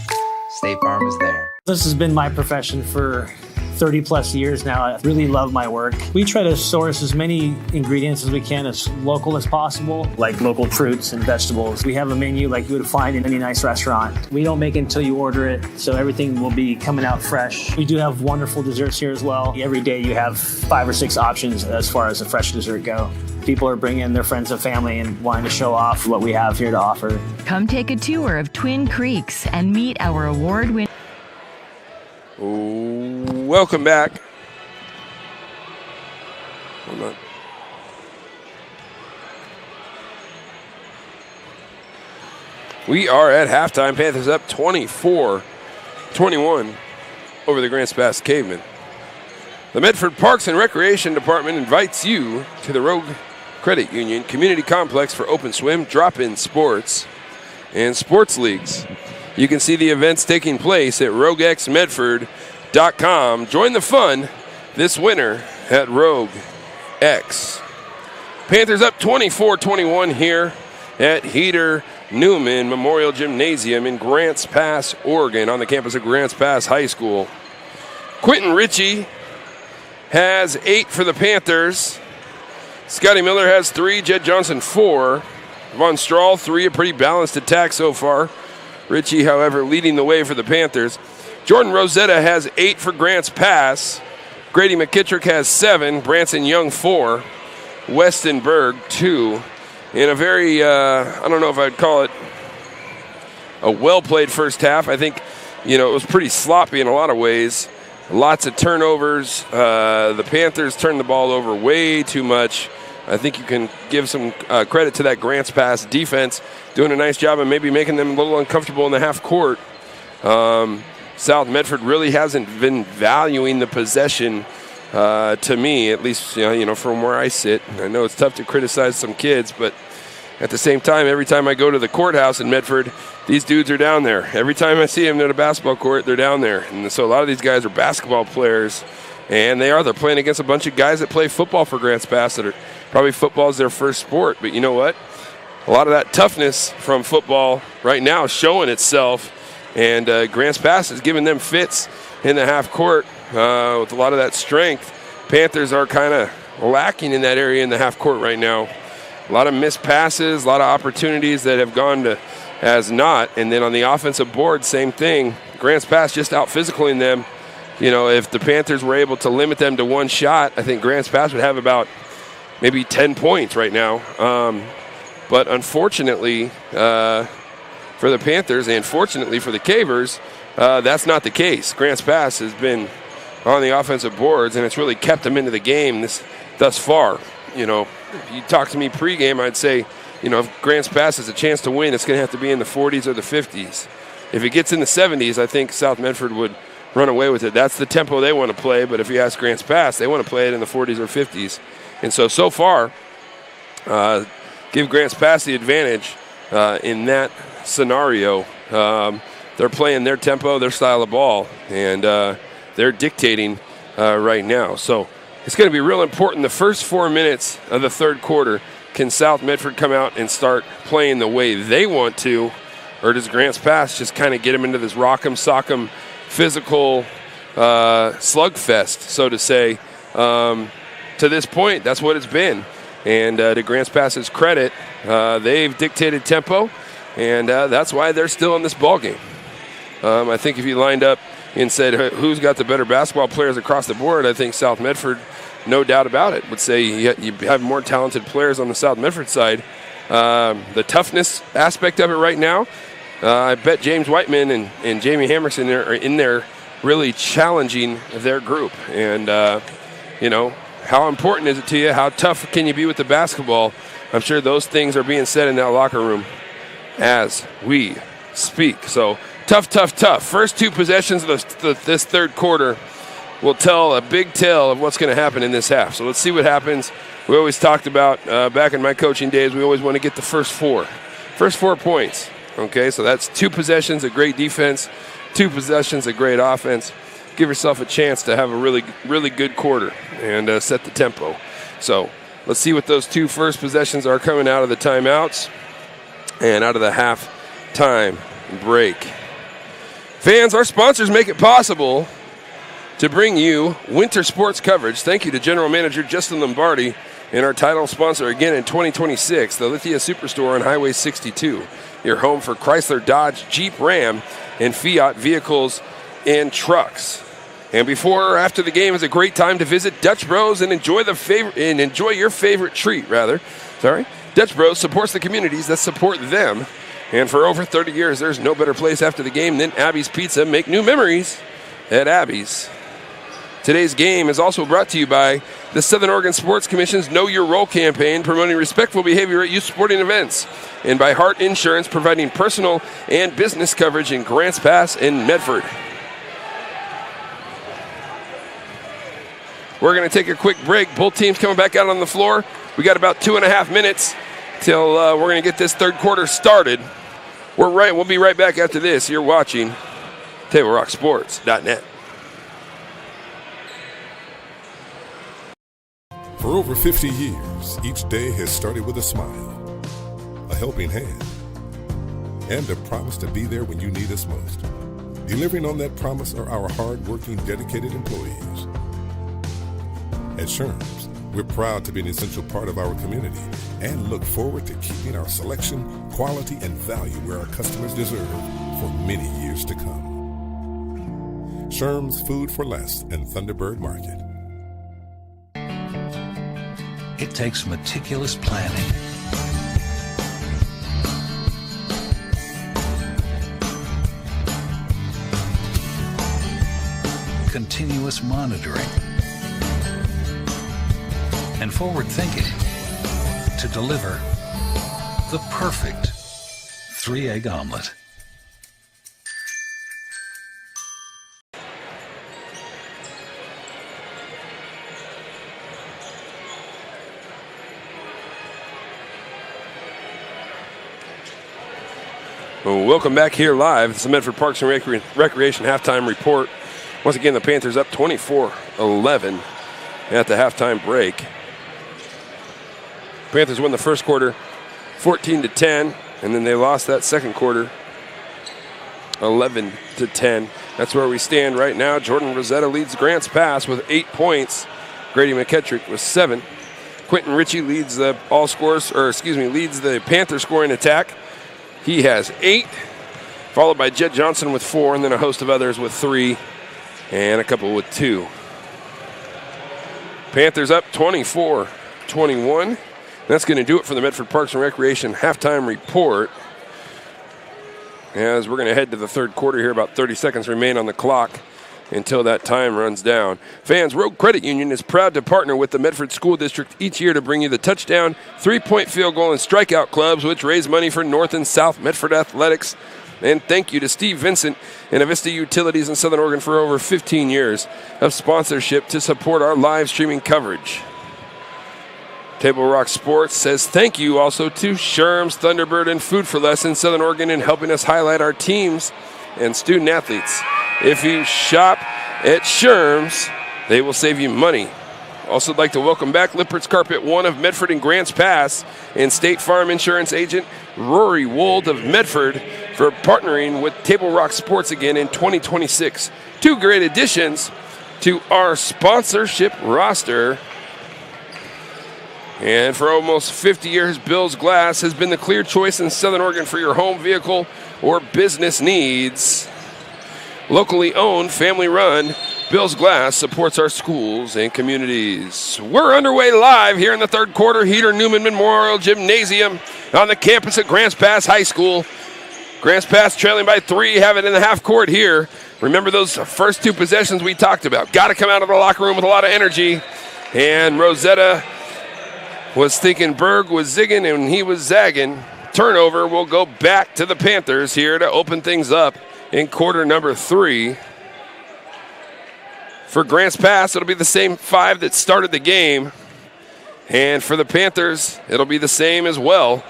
State Farm is there. This has been my profession for 30 plus years now. I really love my work. We try to source as many ingredients as we can, as local as possible, like local fruits and vegetables. We have a menu like you would find in any nice restaurant. We don't make it until you order it, so everything will be coming out fresh. We do have wonderful desserts here as well. Every day you have 5 or 6 options as far as a fresh dessert go. People are bringing their friends and family and wanting to show off what we have here to offer. Come take a tour of Twin Creeks and meet our award-winning. Welcome back. Hold on. We are at halftime. Panthers up 24-21 over the Grants Pass Cavemen. The Medford Parks and Recreation Department invites you to the Rogue Credit Union Community Complex for open swim, drop-in sports, and sports leagues. You can see the events taking place at roguexmedford.com. Join the fun this winter at Rogue X. Panthers up 24-21 here at Heater Newman Memorial Gymnasium in Grants Pass, Oregon, on the campus of Grants Pass High School. Quentin Ritchie has 8 for the Panthers. Scotty Miller has 3. Jed Johnson 4. Von Strahl 3. A pretty balanced attack so far. Ritchie, however, leading the way for the Panthers. Jordan Rosetta has 8 for Grants Pass. Grady McKittrick has 7. Branson Young 4. Weston Berg 2. In a very, I don't know if I'd call it a well-played first half. I think, it was pretty sloppy in a lot of ways. Lots of turnovers. The Panthers turned the ball over way too much. I think you can give some credit to that Grants Pass defense, doing a nice job of maybe making them a little uncomfortable in the half court. South Medford really hasn't been valuing the possession to me, at least from where I sit. I know it's tough to criticize some kids, but at the same time, every time I go to the courthouse in Medford, these dudes are down there. Every time I see them at a basketball court, they're down there. And so a lot of these guys are basketball players, and they're playing against a bunch of guys that play football for Grants Pass that are probably football is their first sport. But you know what? A lot of that toughness from football right now is showing itself, and Grants Pass is giving them fits in the half court with a lot of that strength. Panthers are kind of lacking in that area in the half court right now. A lot of missed passes, a lot of opportunities that have gone to as not. And then on the offensive board, same thing. Grants Pass just out-physicaling them. If the Panthers were able to limit them to one shot, I think Grants Pass would have about maybe 10 points right now. But unfortunately for the Panthers and fortunately for the Cavers, that's not the case. Grants Pass has been on the offensive boards, and it's really kept them into the game thus far. If you talk to me pregame, I'd say, if Grants Pass has a chance to win, it's going to have to be in the 40s or the 50s. If it gets in the 70s, I think South Medford would run away with it. That's the tempo they want to play, but if you ask Grants Pass, they want to play it in the 40s or 50s. And so far, give Grants Pass the advantage in that scenario. They're playing their tempo, their style of ball, and they're dictating right now. So it's going to be real important. The first 4 minutes of the third quarter, can South Medford come out and start playing the way they want to, or does Grants Pass just kind of get them into this rock'em sock'em physical slugfest, so to say? To this point, that's what it's been. And to Grants Pass's credit, they've dictated tempo. And that's why they're still in this ball game. I think if you lined up and said who's got the better basketball players across the board, I think South Medford, no doubt about it, would say you have more talented players on the South Medford side. The toughness aspect of it right now, I bet James Whiteman and Jamie Hammerson are in there really challenging their group. And, how important is it to you? How tough can you be with the basketball? I'm sure those things are being said in that locker room as we speak. So tough. First two possessions of this third quarter will tell a big tale of what's going to happen in this half. So let's see what happens. We always talked about, back in my coaching days, we always want to get the first 4 points. Okay, so that's 2 possessions of great defense, 2 possessions of great offense. Give yourself a chance to have a really, really good quarter and set the tempo. So let's see what those 2 first possessions are coming out of the timeouts and out of the half-time break. Fans, our sponsors make it possible to bring you winter sports coverage. Thank you to General Manager Justin Lombardi and our title sponsor again in 2026, the Lithia Superstore on Highway 62, your home for Chrysler, Dodge, Jeep, Ram, and Fiat vehicles and trucks. And before or after the game is a great time to visit Dutch Bros and enjoy your favorite treat. Dutch Bros supports the communities that support them. And for over 30 years, there's no better place after the game than Abby's Pizza. Make new memories at Abby's. Today's game is also brought to you by the Southern Oregon Sports Commission's Know Your Role campaign, promoting respectful behavior at youth sporting events, and by Hart Insurance, providing personal and business coverage in Grants Pass and Medford. We're going to take a quick break. Both teams coming back out on the floor. We got about 2.5 minutes till we're going to get this third quarter started. We'll be right back after this. You're watching TableRockSports.net. For over 50 years, each day has started with a smile, a helping hand, and a promise to be there when you need us most. Delivering on that promise are our hard-working, dedicated employees. At Sherms, we're proud to be an essential part of our community and look forward to keeping our selection, quality, and value where our customers deserve for many years to come. Sherms Food for Less and Thunderbird Market. It takes meticulous planning, continuous monitoring, and forward thinking to deliver the perfect 3-egg omelet. Well, welcome back here live. It's the Medford Parks and Recreation halftime report. Once again, the Panthers up 24-11 at the halftime break. Panthers won the first quarter 14-10, and then they lost that second quarter 11-10. That's where we stand right now. Jordan Rosetta leads Grants Pass with 8 points. Grady McKettrick with 7. Quentin Ritchie leads the leads the Panther scoring attack. He has 8, followed by Jed Johnson with 4, and then a host of others with 3, and a couple with 2. Panthers up 24-21. That's going to do it for the Medford Parks and Recreation halftime report. As we're going to head to the third quarter here, about 30 seconds remain on the clock until that time runs down. Fans, Road Credit Union is proud to partner with the Medford School District each year to bring you the touchdown, 3-point field goal, and strikeout clubs, which raise money for North and South Medford athletics. And thank you to Steve Vincent and Avista Utilities in Southern Oregon for over 15 years of sponsorship to support our live streaming coverage. Table Rock Sports says thank you also to Sherms, Thunderbird, and Food for Less in Southern Oregon in helping us highlight our teams and student athletes. If you shop at Sherms, they will save you money. Also like to welcome back Lippert's Carpet 1 of Medford and Grants Pass and State Farm Insurance agent Rory Wold of Medford for partnering with Table Rock Sports again in 2026. 2 great additions to our sponsorship roster. And for almost 50 years, Bill's Glass has been the clear choice in Southern Oregon for your home, vehicle, or business needs. Locally owned, family run, Bill's Glass supports our schools and communities. We're underway live here in the third quarter, Heater Newman Memorial Gymnasium on the campus at Grants Pass High School. Grants Pass trailing by 3, have it in the half court here. Remember those first 2 possessions we talked about. Got to come out of the locker room with a lot of energy. And Rosetta was thinking Berg was zigging and he was zagging. Turnover will go back to the Panthers here to open things up in quarter number 3. For Grants Pass, it'll be the same 5 that started the game. And for the Panthers, it'll be the same as well.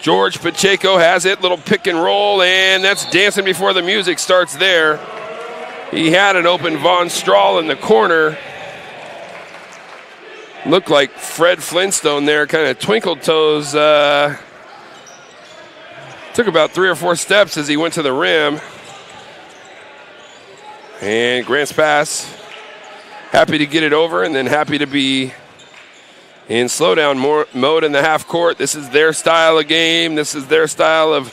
George Pacheco has it, little pick and roll, and that's dancing before the music starts there. He had an open Von Strahl in the corner. Looked like Fred Flintstone there, kind of twinkled toes. Took about 3 or 4 steps as he went to the rim. And Grants Pass happy to get it over and then happy to be in slowdown mode in the half court. This is their style of game. This is their style of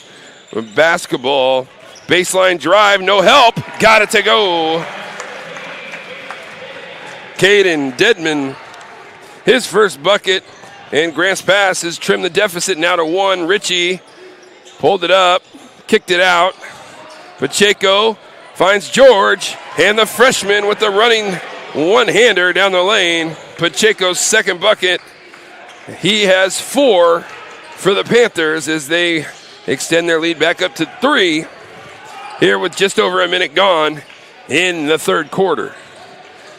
basketball. Baseline drive, no help. Got it to go. Caden Dedman, his first bucket. And Grants Pass has trimmed the deficit now to 1. Ritchie pulled it up, kicked it out. Pacheco finds George, and the freshman with the running one-hander down the lane. Pacheco's second bucket. He has 4 for the Panthers as they extend their lead back up to 3 here with just over a minute gone in the third quarter.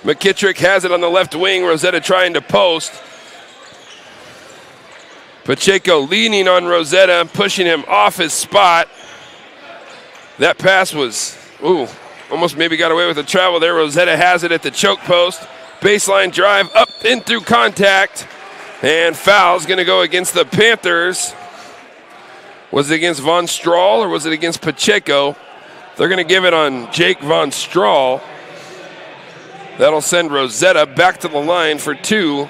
McKittrick has it on the left wing. Rosetta trying to post. Pacheco leaning on Rosetta, pushing him off his spot. That pass was, almost maybe got away with the travel there. Rosetta has it at the choke post. Baseline drive up in through contact. And foul's going to go against the Panthers. Was it against Von Strahl or was it against Pacheco? They're going to give it on Jake Von Strahl. That'll send Rosetta back to the line for 2.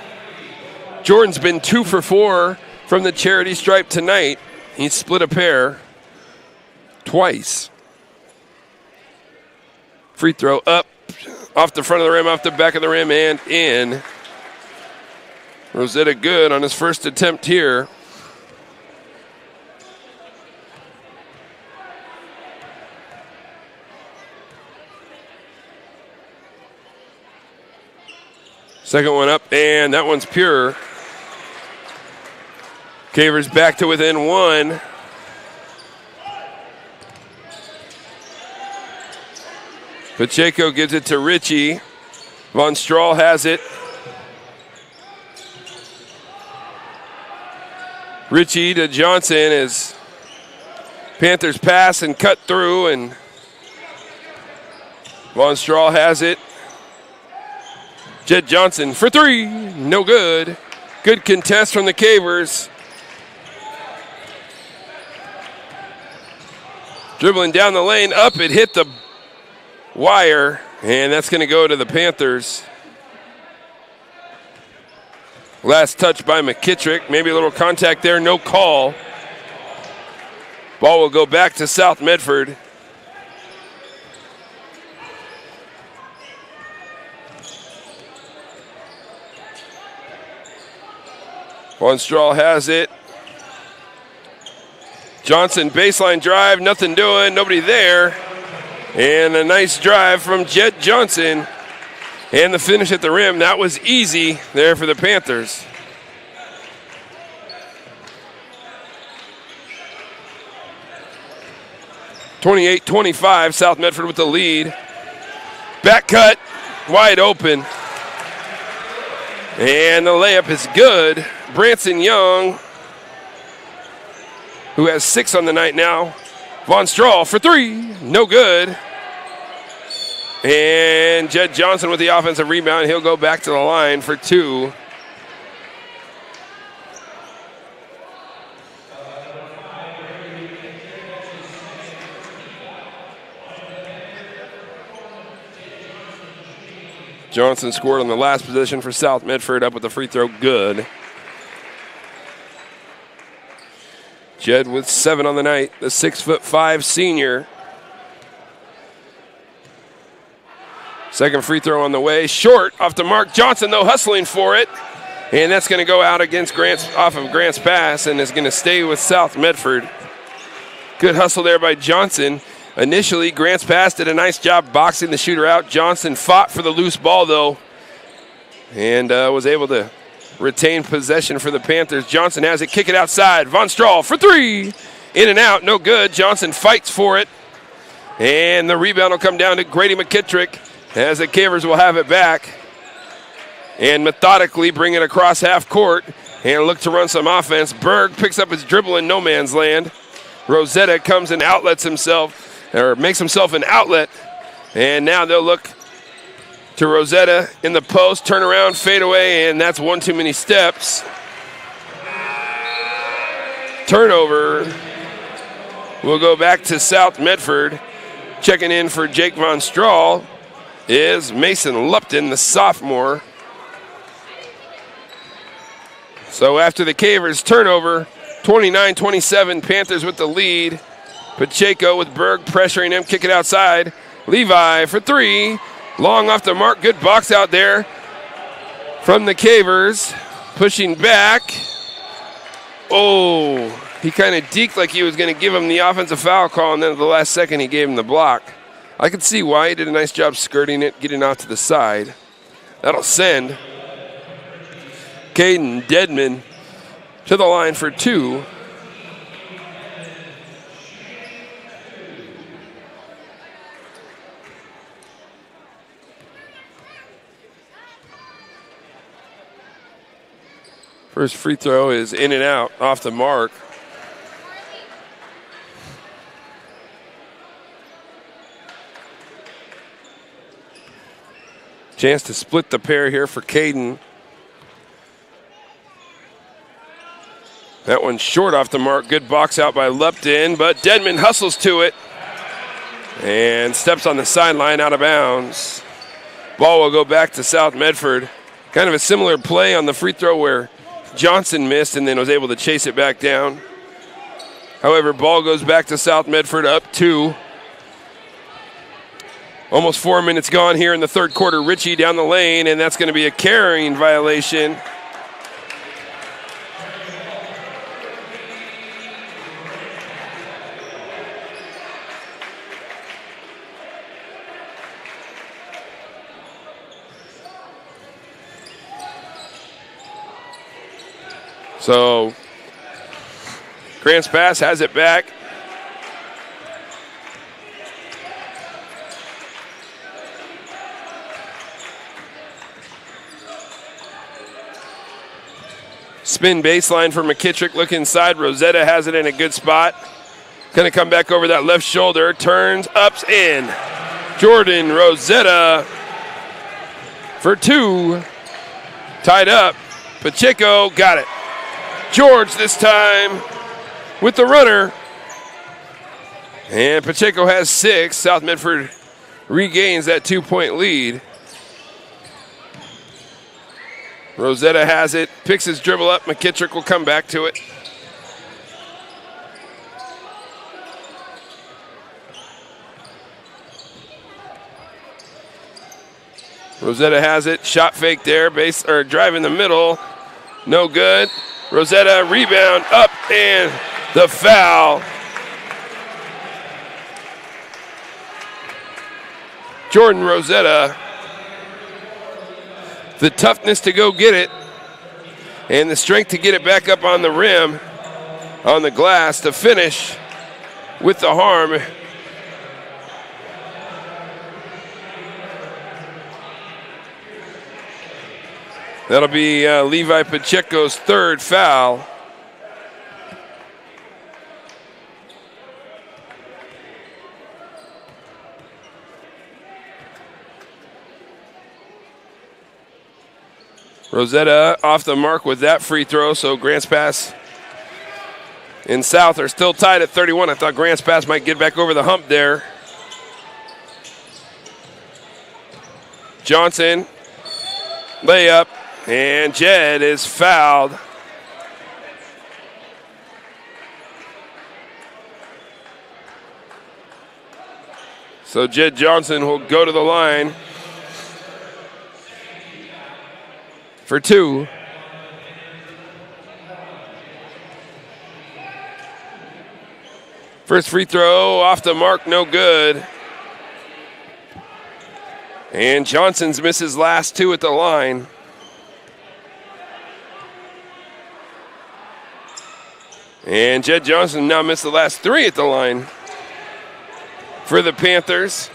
Jordan's been 2 for 4 from the charity stripe tonight. He split a pair twice. Free throw up, off the front of the rim, off the back of the rim, and in. Rosetta good on his first attempt here. Second one up, and that one's pure. Cavers back to within 1. Pacheco gives it to Ritchie. Von Strahl has it. Ritchie to Johnson as Panthers pass and cut through, and Von Strahl has it. Jed Johnson for 3, no good. Good contest from the Cavers. Dribbling down the lane, up, it hit the wire, and that's going to go to the Panthers. Last touch by McKittrick. Maybe a little contact there, no call. Ball will go back to South Medford. Von Strahl has it. Johnson baseline drive, nothing doing, nobody there. And a nice drive from Jed Johnson. And the finish at the rim, that was easy there for the Panthers. (28-25), South Medford with the lead. Back cut, wide open. And the layup is good. Branson Young, who has 6 on the night now. Von Strahl for 3, no good. And Jed Johnson with the offensive rebound. He'll go back to the line for 2. Johnson scored on the last possession for South Medford, up with the free throw, good. Jed with 7 on the night, the 6'5" senior. Second free throw on the way, short off the mark. Johnson, though, hustling for it. And that's going to go out against off of Grant's pass, and is going to stay with South Medford. Good hustle there by Johnson. Initially, Grant's pass did a nice job boxing the shooter out. Johnson fought for the loose ball, though, and was able to retain possession for the Panthers. Johnson has it, kick it outside. Von Strahl for 3. In and out, no good. Johnson fights for it. And the rebound will come down to Grady McKittrick, as the Cavers will have it back and methodically bring it across half court and look to run some offense. Berg picks up his dribble in no man's land. Rosetta comes and outlets himself, or makes himself an outlet. And now they'll look to Rosetta in the post, turn around, fade away, and that's one too many steps. Turnover. We'll go back to South Medford. Checking in for Jake Von Strahl is Mason Lupton, the sophomore. So after the Cavers turnover, 29-27, Panthers with the lead. Pacheco with Berg pressuring him, kick it outside. Levi for 3, long off the mark, good box out there from the Cavers. Pushing back. Oh, he kind of deked like he was going to give him the offensive foul call, and then at the last second he gave him the block. I could see why. He did a nice job skirting it, getting out to the side. That'll send Caden Dedman to the line for 2. First free throw is in and out, off the mark. Chance to split the pair here for Caden. That one's short off the mark. Good box out by Lupton, but Dedman hustles to it and steps on the sideline out of bounds. Ball will go back to South Medford. Kind of a similar play on the free throw where Johnson missed and then was able to chase it back down. However, ball goes back to South Medford, up 2. Almost 4 minutes gone here in the third quarter. Ritchie down the lane, and that's going to be a carrying violation. So Grant's pass has it back. Spin baseline for McKittrick. Look inside. Rosetta has it in a good spot. Going to come back over that left shoulder. Turns, ups, in. Jordan Rosetta for 2. Tied up. Pacheco got it. George this time with the runner. And Pacheco has 6. South Medford regains that 2-point lead. Rosetta has it, picks his dribble up. McKittrick will come back to it. Rosetta has it, shot fake there, drive in the middle, no good. Rosetta rebound, up, and the foul. Jordan Rosetta. The toughness to go get it and the strength to get it back up on the rim, on the glass to finish with the harm. That'll be Levi Pacheco's 3rd foul. Rosetta off the mark with that free throw, so Grants Pass and South are still tied at 31. I thought Grants Pass might get back over the hump there. Johnson, layup, and Jed is fouled. So Jed Johnson will go to the line for 2. First free throw off the mark, no good. And Johnson's misses last 2 at the line. And Jed Johnson now missed the last 3 at the line for the Panthers.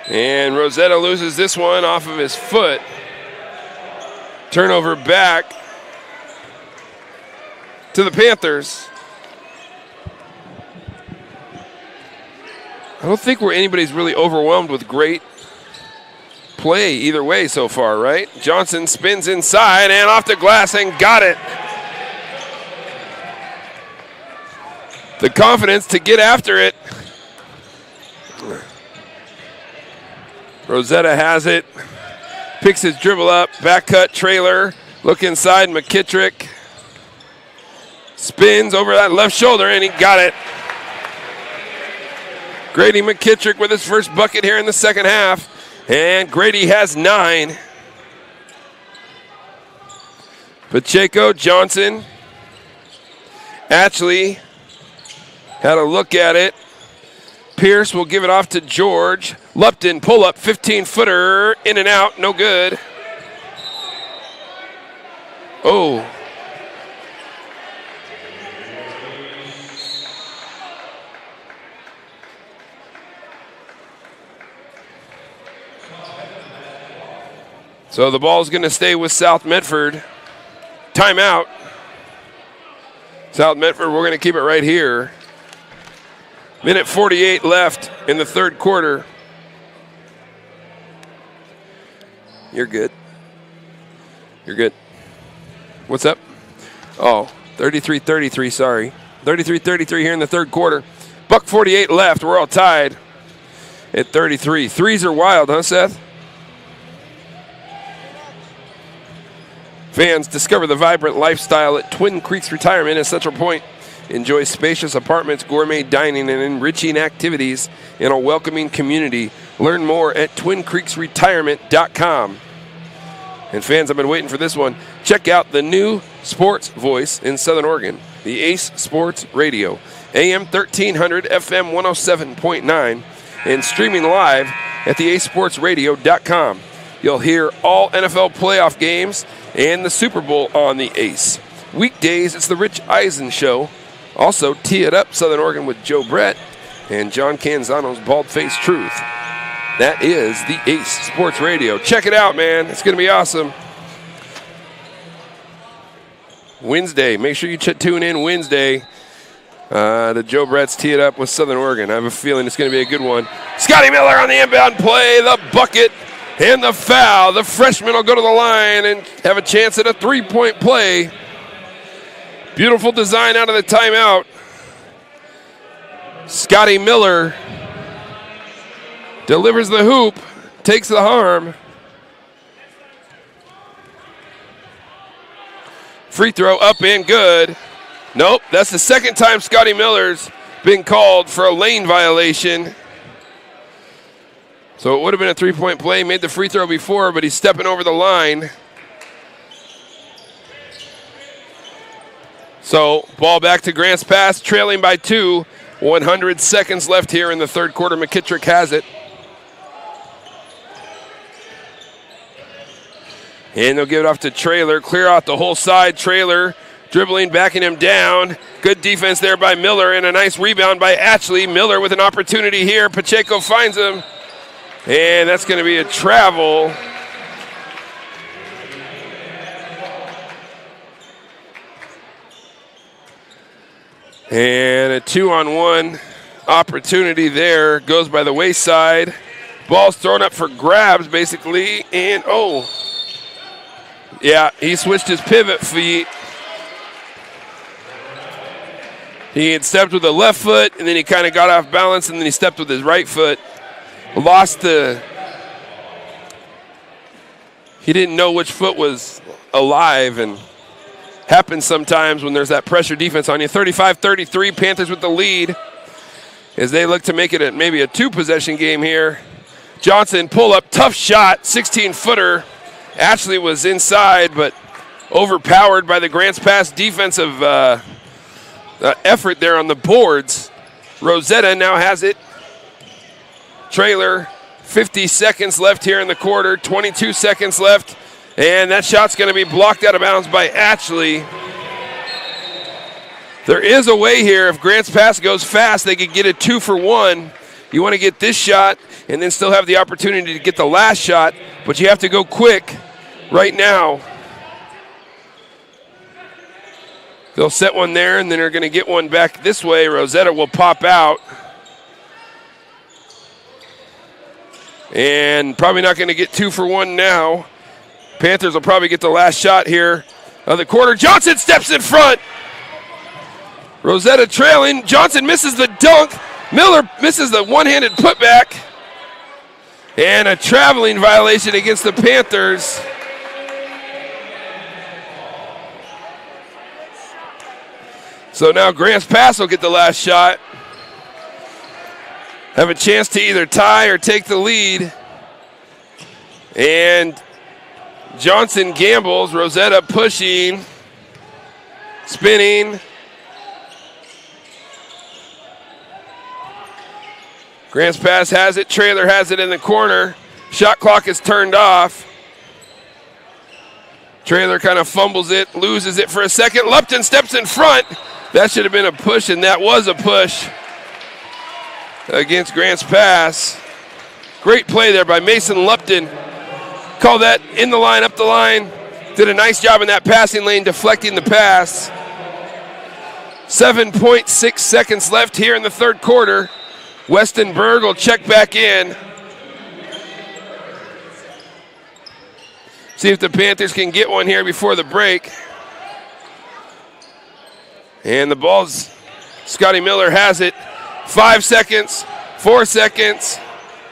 And Rosetta loses this one off of his foot. Turnover back to the Panthers. I don't think anybody's really overwhelmed with great play either way so far, right? Johnson spins inside and off the glass and got it. The confidence to get after it. Rosetta has it. Picks his dribble up. Back cut, trailer. Look inside, McKittrick. Spins over that left shoulder and he got it. Grady McKittrick with his first bucket here in the second half. And Grady has 9. Pacheco, Johnson. Ashley had a look at it. Pierce will give it off to George. Lupton, pull up, 15-footer, in and out, no good. Oh. So the ball's going to stay with South Medford. Timeout. South Medford, we're going to keep it right here. Minute 48 left in the third quarter. You're good. You're good. What's up? Oh, 33-33, sorry. 33-33 here in the third quarter. Buck 48 left. We're all tied at 33. Threes are wild, huh, Seth? Fans, discover the vibrant lifestyle at Twin Creeks Retirement in Central Point. Enjoy spacious apartments, gourmet dining, and enriching activities in a welcoming community. Learn more at TwinCreeksRetirement.com. And fans, I've been waiting for this one. Check out the new sports voice in Southern Oregon, the Ace Sports Radio, AM 1300, FM 107.9, and streaming live at theacesportsradio.com. You'll hear all NFL playoff games and the Super Bowl on the Ace. Weekdays, it's the Rich Eisen Show. Also, Tee It Up Southern Oregon with Joe Brett and John Canzano's Bald-Faced Truth. That is the Ace Sports Radio. Check it out, man. It's going to be awesome. Wednesday. Make sure you tune in Wednesday to Joe Brett's Tee It Up with Southern Oregon. I have a feeling it's going to be a good one. Scotty Miller on the inbound play. The bucket and the foul. The freshman will go to the line and have a chance at a three-point play. Beautiful design out of the timeout. Scotty Miller delivers the hoop, takes the harm. Free throw up and good. Nope, that's the second time Scotty Miller's been called for a lane violation. So it would have been a three-point play. Made the free throw before, but he's stepping over the line. So ball back to Grants Pass, trailing by 2. 100 seconds left here in the third quarter. McKittrick has it. And they'll give it off to Traylor. Clear out the whole side. Traylor dribbling, backing him down. Good defense there by Miller, and a nice rebound by Ashley. Miller with an opportunity here. Pacheco finds him. And that's going to be a travel. And a 2-on-1 opportunity there. Goes by the wayside. Ball's thrown up for grabs, basically. And, oh. Yeah, he switched his pivot feet. He had stepped with the left foot, and then he kind of got off balance, and then he stepped with his right foot. He didn't know which foot was alive, and happens sometimes when there's that pressure defense on you. 35-33, Panthers with the lead. as they look to make it maybe a 2-possession game here. Johnson pull up, tough shot, 16-footer. Ashley was inside, but overpowered by the Grants Pass defensive effort there on the boards. Rosetta now has it. Trailer, 50 seconds left here in the quarter, 22 seconds left, and that shot's going to be blocked out of bounds by Ashley. There is a way here. If Grants Pass goes fast, they could get a 2-for-1. You want to get this shot and then still have the opportunity to get the last shot, but you have to go quick right now. They'll set one there, and then they're going to get one back this way. Rosetta will pop out. And probably not going to get 2-for-1 now. Panthers will probably get the last shot here of the quarter. Johnson steps in front. Rosetta trailing. Johnson misses the dunk. Miller misses the one-handed putback. And a traveling violation against the Panthers. So now Grants Pass will get the last shot. Have a chance to either tie or take the lead. And Johnson gambles. Rosetta pushing. Spinning. Grants Pass has it. Trailer has it in the corner. Shot clock is turned off. Trailer kind of fumbles it, loses it for a second. Lupton steps in front. That should have been a push, and that was a push against Grants Pass. Great play there by Mason Lupton. Called that in the line, up the line. Did a nice job in that passing lane, deflecting the pass. 7.6 seconds left here in the third quarter. Westenberg will check back in. See if the Panthers can get one here before the break. And the ball's, Scotty Miller has it. 5 seconds, 4 seconds.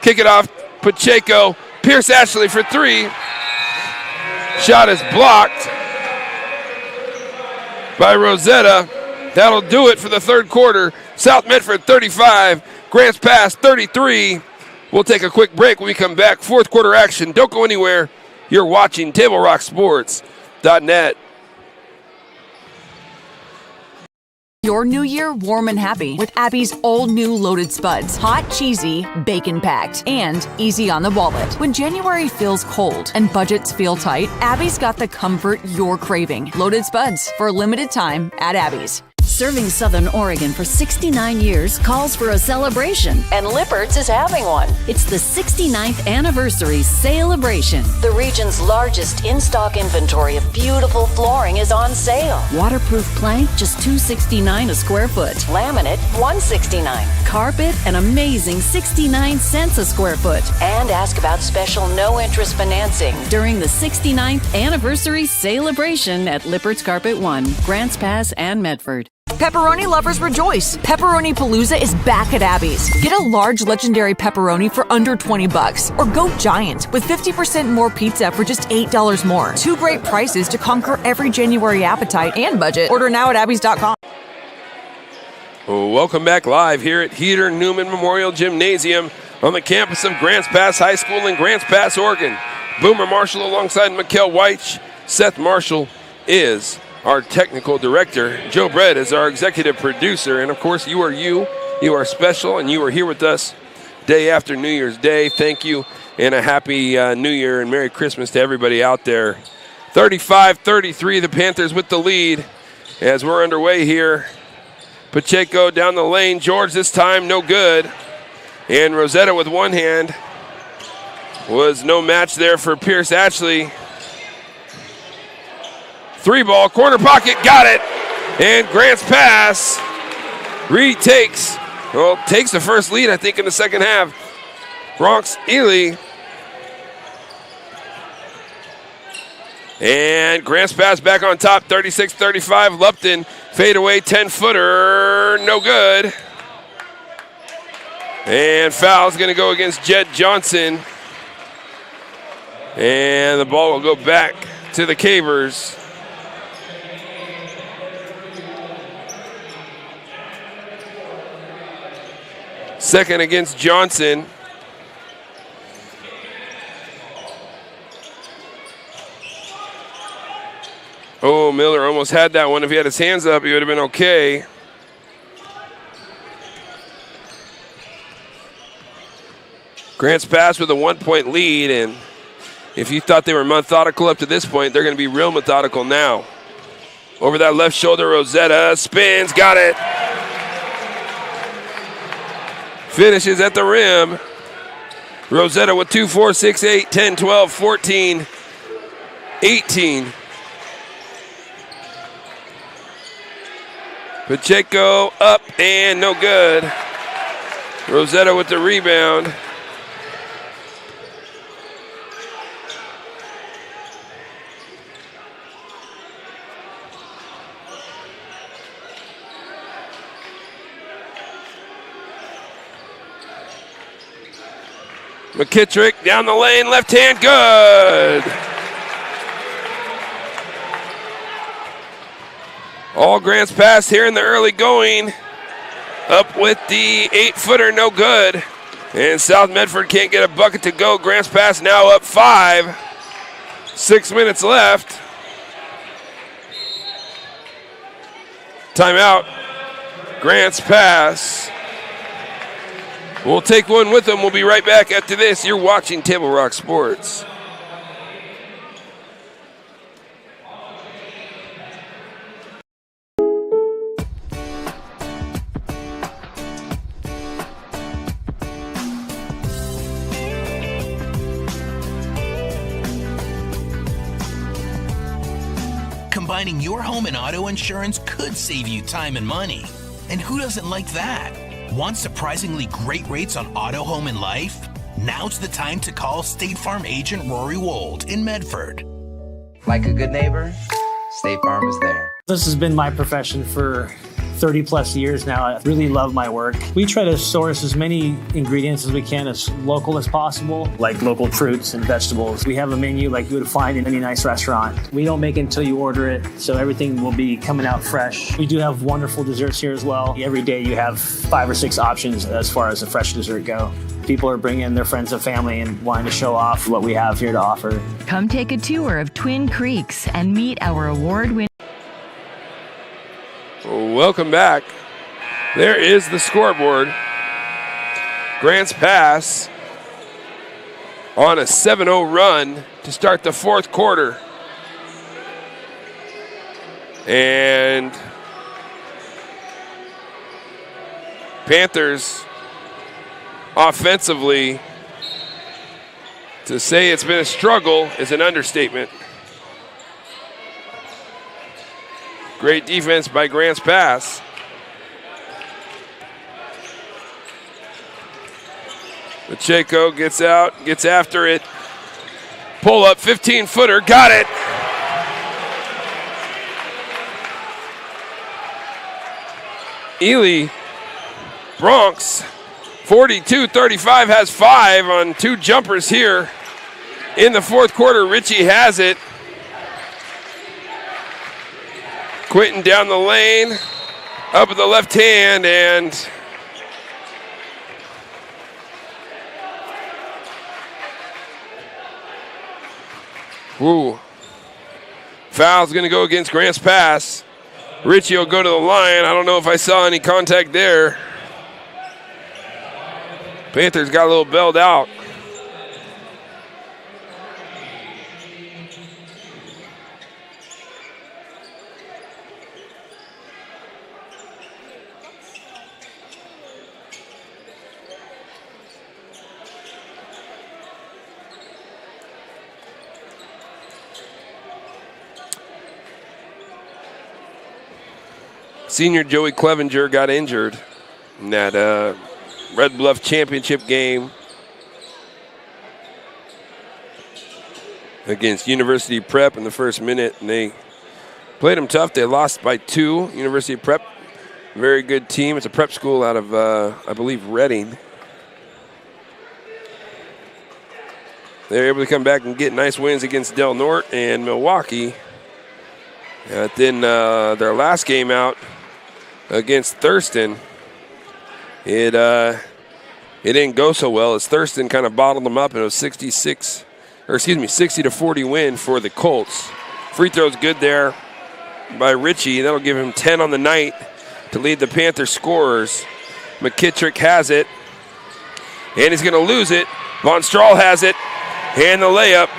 Kick it off, Pacheco. Pierce Ashley for 3. Shot is blocked by Rosetta. That'll do it for the third quarter. South Medford 35, Grants Pass 33. We'll take a quick break when we come back. Fourth quarter action. Don't go anywhere. You're watching TableRockSports.net. Your new year warm and happy with Abby's all new loaded spuds. Hot, cheesy, bacon packed, and easy on the wallet. When January feels cold and budgets feel tight, Abby's got the comfort you're craving. Loaded spuds for a limited time at Abby's. Serving Southern Oregon for 69 years calls for a celebration, and Lippert's is having one. It's the 69th anniversary celebration. The region's largest in-stock inventory of beautiful flooring is on sale. Waterproof plank, just $269 a square foot. Laminate, $169. Carpet, an amazing 69 cents a square foot. And ask about special no-interest financing during the 69th anniversary celebration at Lippert's Carpet 1, Grants Pass, and Medford. Pepperoni lovers rejoice! Pepperoni Palooza is back at Abby's. Get a large legendary pepperoni for under $20, or go giant with 50% more pizza for just $8 more. 2 great prices to conquer every January appetite and budget. Order now at abbys.com. Welcome back live here at Heater Newman Memorial Gymnasium on the campus of Grants Pass High School in Grants Pass, Oregon. Boomer Marshall alongside Mikkel Weich. Seth Marshall is our technical director. Joe Brett is our executive producer. And, of course, you are special, and you are here with us day after New Year's Day. Thank you, and a happy New Year and Merry Christmas to everybody out there. 35-33, the Panthers with the lead as we're underway here. Pacheco down the lane. George this time, no good. And Rosetta with one hand. Was no match there for Pierce Ashley. 3-ball, corner pocket, got it. And Grants Pass takes the first lead, I think, in the second half. Bronx Ely. And Grants Pass back on top, 36-35. Lupton, fadeaway 10-footer, no good. And foul's going to go against Jed Johnson. And the ball will go back to the Cavers. Second against Johnson. Oh, Miller almost had that one. If he had his hands up, he would have been okay. Grants Pass with a 1-point lead, and if you thought they were methodical up to this point, they're going to be real methodical now. Over that left shoulder, Rosetta spins, got it. Finishes at the rim. Rosetta with 2, 4, 6, 8, 10, 12, 14, 18. Pacheco up and no good. Rosetta with the rebound. McKittrick down the lane, left hand, good. All Grants Pass here in the early going. Up with the 8-footer, no good. And South Medford can't get a bucket to go. Grants Pass now up 5. 6 minutes left. Timeout. Grants Pass. We'll take one with them. We'll be right back after this. You're watching Table Rock Sports. Combining your home and auto insurance could save you time and money. And who doesn't like that? Want surprisingly great rates on auto, home, and life? Now's the time to call State Farm agent Rory Wold in Medford. Like a good neighbor, State Farm is there. This has been my profession for 30 plus years now. I really love my work. We try to source as many ingredients as we can, as local as possible, like local fruits and vegetables. We have a menu like you would find in any nice restaurant. We don't make it until you order it, so everything will be coming out fresh. We do have wonderful desserts here as well. Every day you have 5 or 6 options as far as the fresh dessert go. People are bringing their friends and family and wanting to show off what we have here to offer. Come take a tour of Twin Creeks and meet our award-winning. Welcome back. There is the scoreboard. Grants Pass on a 7-0 run to start the fourth quarter. And Panthers offensively, to say it's been a struggle is an understatement. Great defense by Grants Pass. Pacheco gets out, gets after it. Pull up, 15-footer, got it. Ely Bronx, 42-35, has 5 on 2 jumpers here in the fourth quarter. Ritchie has it. Quinton down the lane, up with the left hand, and foul's going to go against Grants Pass. Ritchie will go to the line. I don't know if I saw any contact there. Panthers got a little bailed out. Senior Joey Clevenger got injured in that Red Bluff championship game against University Prep in the first minute, and they played them tough. They lost by 2. University Prep, very good team. It's a prep school out of, I believe, Reading. They're able to come back and get nice wins against Del Norte and Milwaukee. Then their last game out against Thurston, it it didn't go so well as Thurston kind of bottled them up, and it was 60 to 40 win for the Colts. Free throw's good there by Ritchie. That'll give him 10 on the night to lead the Panthers scorers. McKittrick has it, and he's going to lose it. Von Strahl has it, and the layup.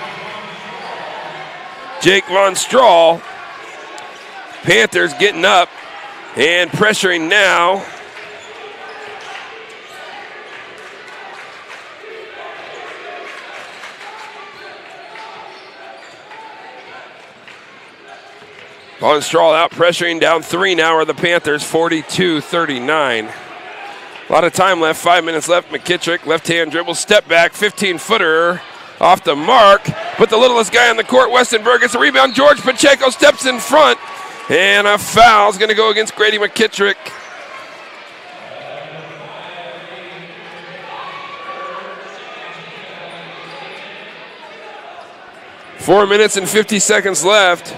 Jake Von Strahl. Panthers getting up and pressuring now. Von Strahl out pressuring, down 3 now are the Panthers, 42-39. A lot of time left, 5 minutes left. McKittrick, left-hand dribble, step back, 15-footer off the mark. But the littlest guy on the court, Westenberg, gets a rebound. George Pacheco steps in front, and a foul is going to go against Grady McKittrick. Four minutes and 50 seconds left.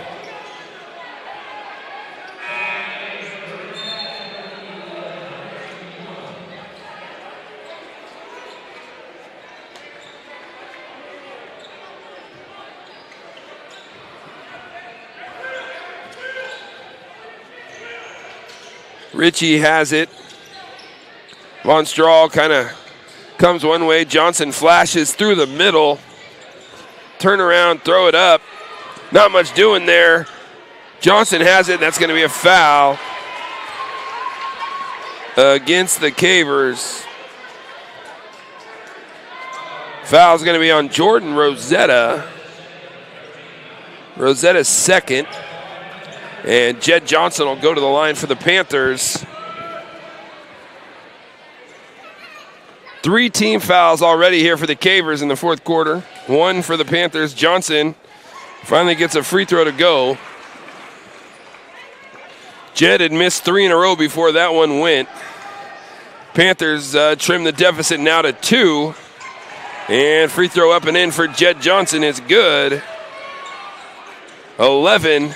Ritchie has it. Von Strahl kind of comes one way. Johnson flashes through the middle. Turn around, throw it up. Not much doing there. Johnson has it. That's going to be a foul against the Cavers. Foul's going to be on Jordan Rosetta. Rosetta's second. And Jed Johnson will go to the line for the Panthers. 3 team fouls already here for the Cavers in the fourth quarter. 1 for the Panthers. Johnson finally gets a free throw to go. Jed had missed 3 in a row before that one went. Panthers trim the deficit now to 2. And free throw up and in for Jed Johnson is good. 11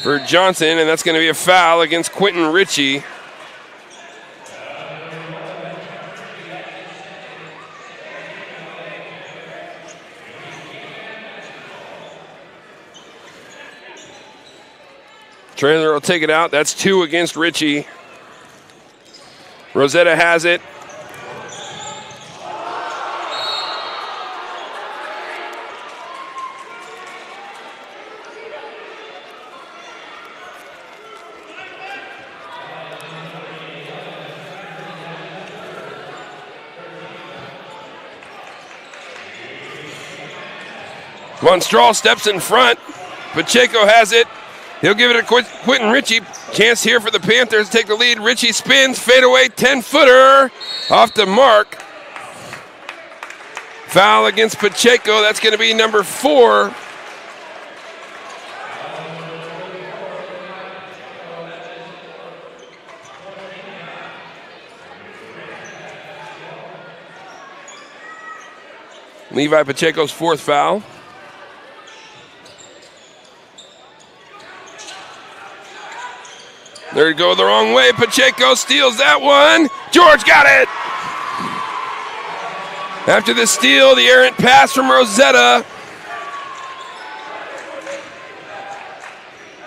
for Johnson, and that's going to be a foul against Quentin Ritchie. Trailer will take it out. That's 2 against Ritchie. Rosetta has it. Von Strahl steps in front. Pacheco has it. He'll give it to Quentin Ritchie. Chance here for the Panthers to take the lead. Ritchie spins, fadeaway, 10-footer off the mark. Foul against Pacheco. That's going to be number 4. Levi Pacheco's 4th foul. There you go the wrong way. Pacheco steals that one. George got it. After the steal, the errant pass from Rosetta.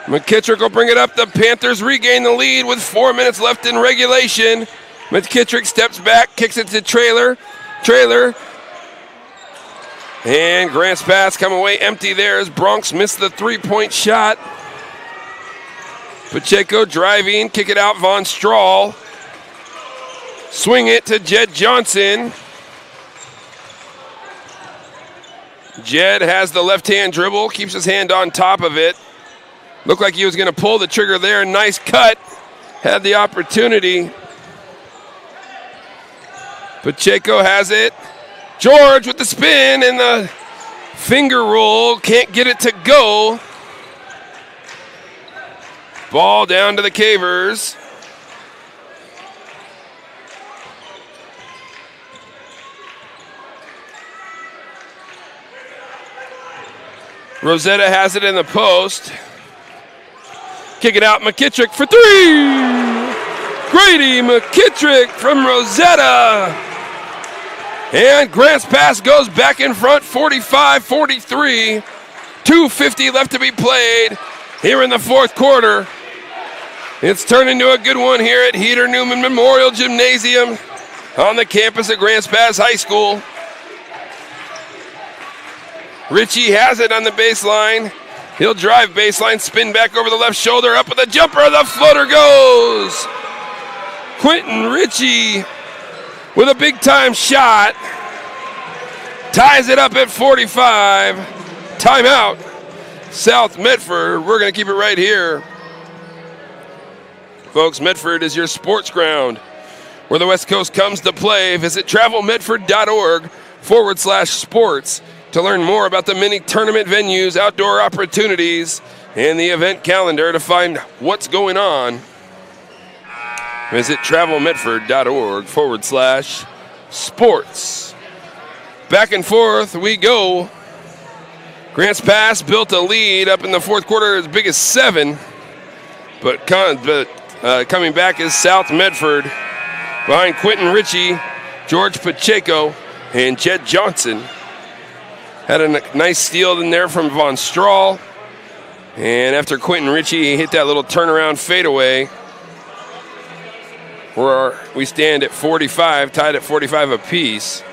McKittrick will bring it up. The Panthers regain the lead with 4 minutes left in regulation. McKittrick steps back, kicks it to Trailer. And Grant's pass come away empty there as Bronx missed the 3-point shot. Pacheco driving, kick it out, Von Strahl. Swing it to Jed Johnson. Jed has the left-hand dribble, keeps his hand on top of it. Looked like he was going to pull the trigger there. Nice cut. Had the opportunity. Pacheco has it. George with the spin and the finger roll. Can't get it to go. Ball down to the Cavers. Rosetta has it in the post. Kick it out, McKittrick for 3. Grady McKittrick from Rosetta And Grants Pass goes back in front, 45-43. 2:50 left to be played here in the fourth quarter. It's turned into a good one here at Heater Newman Memorial Gymnasium on the campus of Grants Pass High School. Ritchie has it on the baseline. He'll drive baseline, spin back over the left shoulder, up with a jumper. The floater goes. Quentin Ritchie with a big-time shot. Ties it up at 45. Timeout, South Medford. We're going to keep it right here. Folks, Medford is your sports ground where the West Coast comes to play. Visit travelmedford.org/sports to learn more about the many tournament venues, outdoor opportunities, and the event calendar to find what's going on. Visit travelmedford.org/sports. Back and forth we go. Grants Pass built a lead up in the fourth quarter as big as 7, but coming back is South Medford behind Quentin Ritchie, George Pacheco, and Jed Johnson. Had a nice steal in there from Von Strahl. And after Quentin Ritchie, he hit that little turnaround fadeaway. Where we stand at 45, tied at 45 apiece.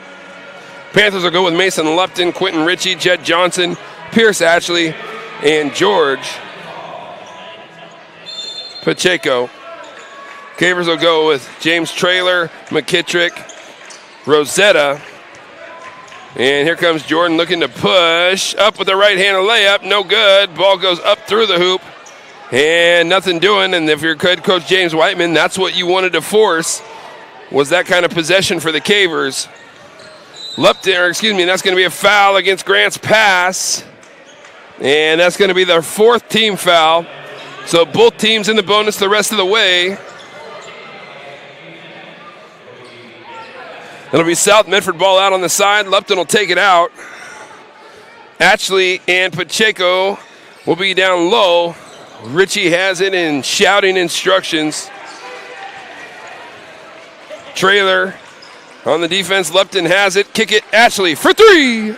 Panthers will go with Mason Lupton, Quentin Ritchie, Jed Johnson, Pierce Ashley, and George Pacheco. Cavers will go with James Traylor, McKittrick, Rosetta. And here comes Jordan looking to push. Up with the right-handed layup. No good. Ball goes up through the hoop. And nothing doing. And if you're head coach James Whiteman, that's what you wanted to force, was that kind of possession for the Cavers. That's going to be a foul against Grants Pass. And that's going to be their 4th team foul. So both teams in the bonus the rest of the way. It'll be South Medford ball out on the side. Lupton will take it out. Ashley and Pacheco will be down low. Ritchie has it in shouting instructions. Trailer on the defense. Lupton has it. Kick it. Ashley for 3.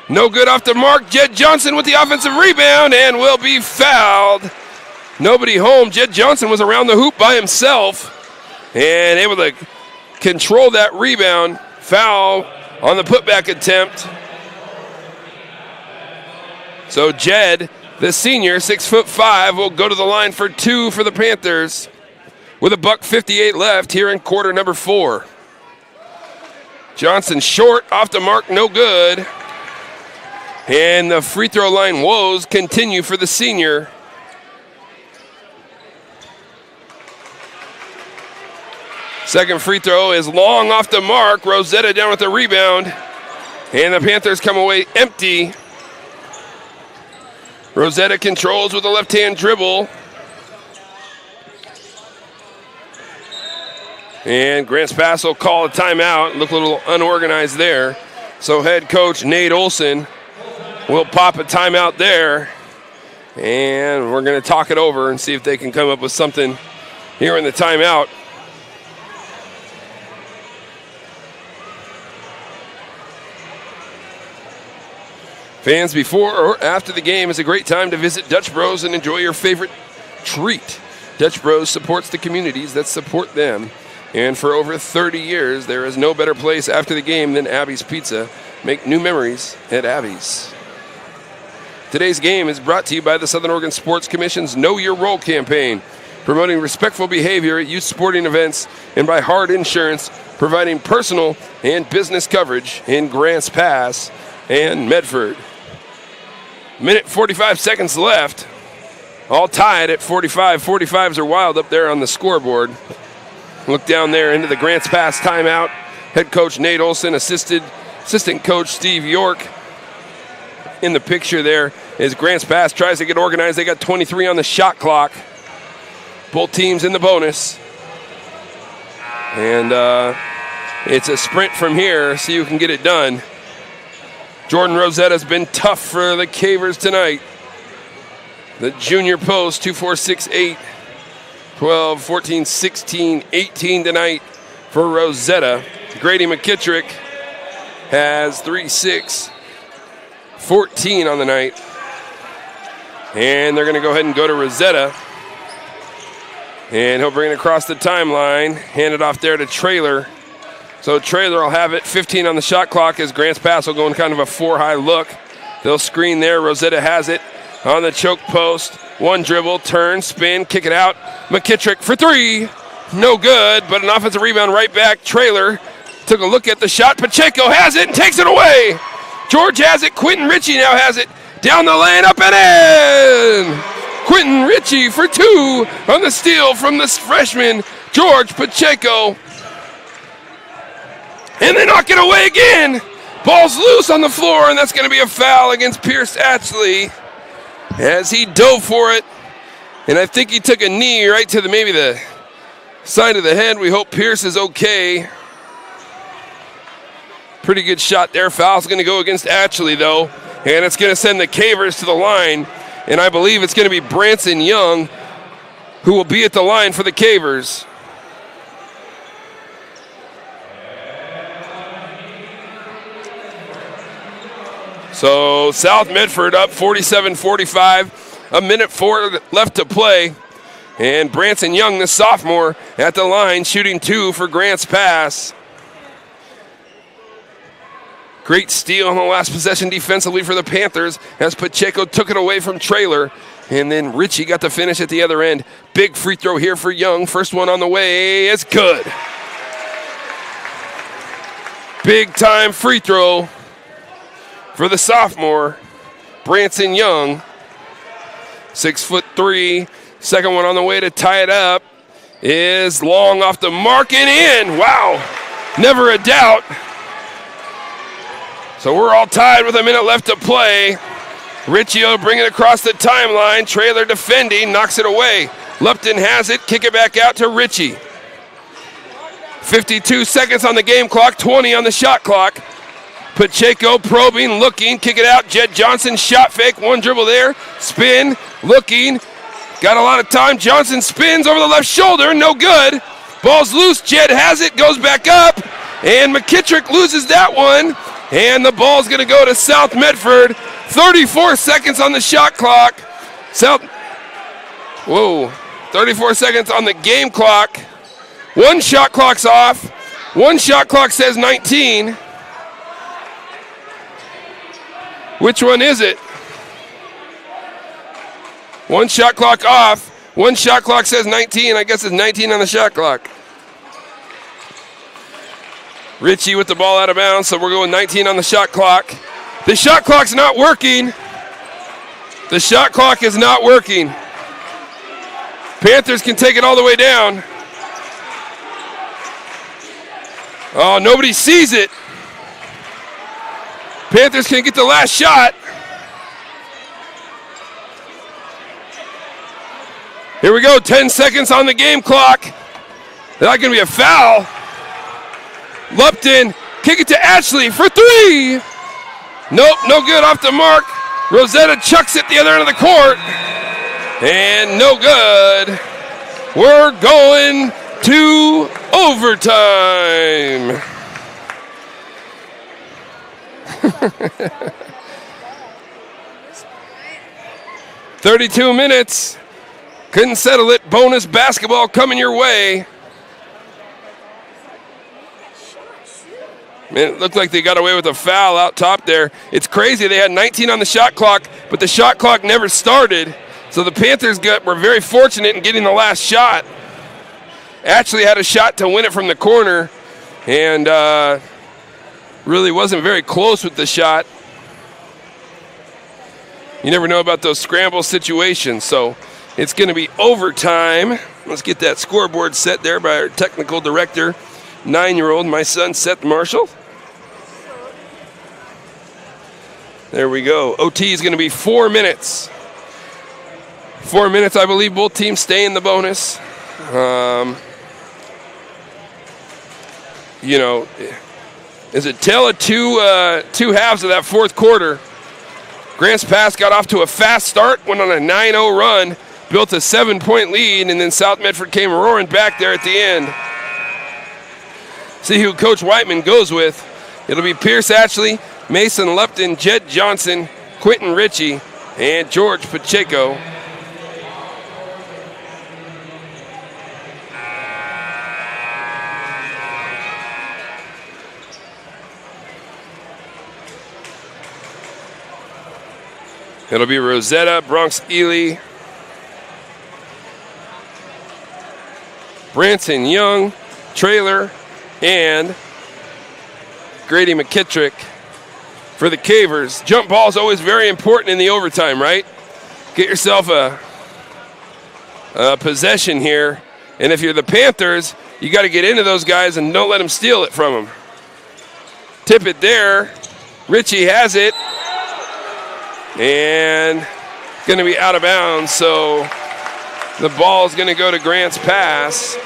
No good off the mark. Jed Johnson with the offensive rebound and will be fouled. Nobody home. Jed Johnson was around the hoop by himself and able to control that rebound. Foul on the putback attempt. So Jed, the senior, 6'5", will go to the line for 2 for the Panthers with $1:58 left here in quarter number 4. Johnson short, off the mark, no good. And the free throw line woes continue for the senior. Second free throw is long off the mark. Rosetta down with the rebound. And the Panthers come away empty. Rosetta controls with a left-hand dribble. And Grants Pass will call a timeout. Look a little unorganized there. So head coach Nate Olson will pop a timeout there. And we're going to talk it over and see if they can come up with something here in the timeout. Fans, before or after the game is a great time to visit Dutch Bros and enjoy your favorite treat. Dutch Bros supports the communities that support them. And for over 30 years, there is no better place after the game than Abby's Pizza. Make new memories at Abby's. Today's game is brought to you by the Southern Oregon Sports Commission's Know Your Role campaign, promoting respectful behavior at youth sporting events, and by Hard Insurance, providing personal and business coverage in Grants Pass and Medford. Minute 45 seconds left. All tied at 45. 45s are wild up there on the scoreboard. Look down there into the Grants Pass timeout. Head coach Nate Olson, assistant coach Steve York. In the picture there as Grants Pass tries to get organized. They got 23 on the shot clock. Both teams in the bonus. And it's a sprint from here. See who can get it done. Jordan Rosetta's been tough for the Cavers tonight. The junior post, 2-4-6-8, 12, 14, 16, 18 tonight for Rosetta. Grady McKittrick has 3, 6, 14 on the night. And they're going to go ahead and go to Rosetta. And he'll bring it across the timeline, hand it off there to Traylor. So Traylor will have it, 15 on the shot clock as Grant's pass will go in kind of a 4-high look. They'll screen there. Rosetta has it on the choke post. One dribble, turn, spin, kick it out. McKittrick for 3. No good, but an offensive rebound right back. Traylor took a look at the shot. Pacheco has it and takes it away. George has it. Quentin Ritchie now has it. Down the lane, up and in. Quentin Ritchie for 2 on the steal from the freshman, George Pacheco. And they knock it away again. Ball's loose on the floor, and that's going to be a foul against Pierce Atchley as he dove for it. And I think he took a knee right to maybe the side of the head. We hope Pierce is okay. Pretty good shot there. Foul's going to go against Atchley, though. And it's going to send the Cavers to the line. And I believe it's going to be Branson Young who will be at the line for the Cavers. So South Medford up 47-45. A minute 4 left to play. And Branson Young, the sophomore, at the line, shooting 2 for Grant's pass. Great steal on the last possession defensively for the Panthers as Pacheco took it away from Traylor. And then Ritchie got the finish at the other end. Big free throw here for Young. First one on the way. It's good. Big time free throw for the sophomore, Branson Young. 6'3". Second one on the way to tie it up is long off the mark and in. Wow. Never a doubt. So we're all tied with a minute left to play. Ritchie will bring it across the timeline. Traylor defending, knocks it away. Lupton has it, kick it back out to Ritchie. 52 seconds on the game clock, 20 on the shot clock. Pacheco probing, looking, kick it out. Jed Johnson, shot fake, one dribble there. Spin, looking, got a lot of time. Johnson spins over the left shoulder, no good. Ball's loose, Jed has it, goes back up. And McKittrick loses that one. And the ball's going to go to South Medford. 34 seconds on the shot clock. 34 seconds on the game clock. One shot clock's off. One shot clock says 19. Which one is it? One shot clock off. One shot clock says 19. I guess it's 19 on the shot clock. Ritchie with the ball out of bounds, so we're going 19 on the shot clock. The shot clock's not working. The shot clock is not working. Panthers can take it all the way down. Oh, nobody sees it. Panthers can get the last shot. Here we go, 10 seconds on the game clock. Not going to be a foul. Lupton, kick it to Atchley for 3. Nope, no good, off the mark. Rosetta chucks it the other end of the court. And no good. We're going to overtime. 32 minutes. Couldn't settle it. Bonus basketball coming your way. Man, it looked like they got away with a foul out top there. It's crazy. They had 19 on the shot clock, but the shot clock never started. So the Panthers were very fortunate in getting the last shot. Actually had a shot to win it from the corner and really wasn't very close with the shot. You never know about those scramble situations. So it's going to be overtime. Let's get that scoreboard set there by our technical director, 9-year-old, my son, Seth Marshall. There we go. OT is going to be 4 minutes. 4 minutes, I believe both teams stay in the bonus. Is it tale of two halves of that fourth quarter? Grant's pass got off to a fast start, went on a 9-0 run, built a 7-point lead, and then South Medford came roaring back there at the end. See who Coach Whiteman goes with. It'll be Pierce Ashley, Mason Lupton, Jed Johnson, Quentin Ritchie, and George Pacheco. It'll be Rosetta, Bronx Ely, Branson Young, Trailer, and Grady McKittrick for the Cavers. Jump ball is always very important in the overtime, right? Get yourself a possession here. And if you're the Panthers, you got to get into those guys and don't let them steal it from them. Tip it there. Ritchie has it. And going to be out of bounds, so the ball is going to go to Grant's pass.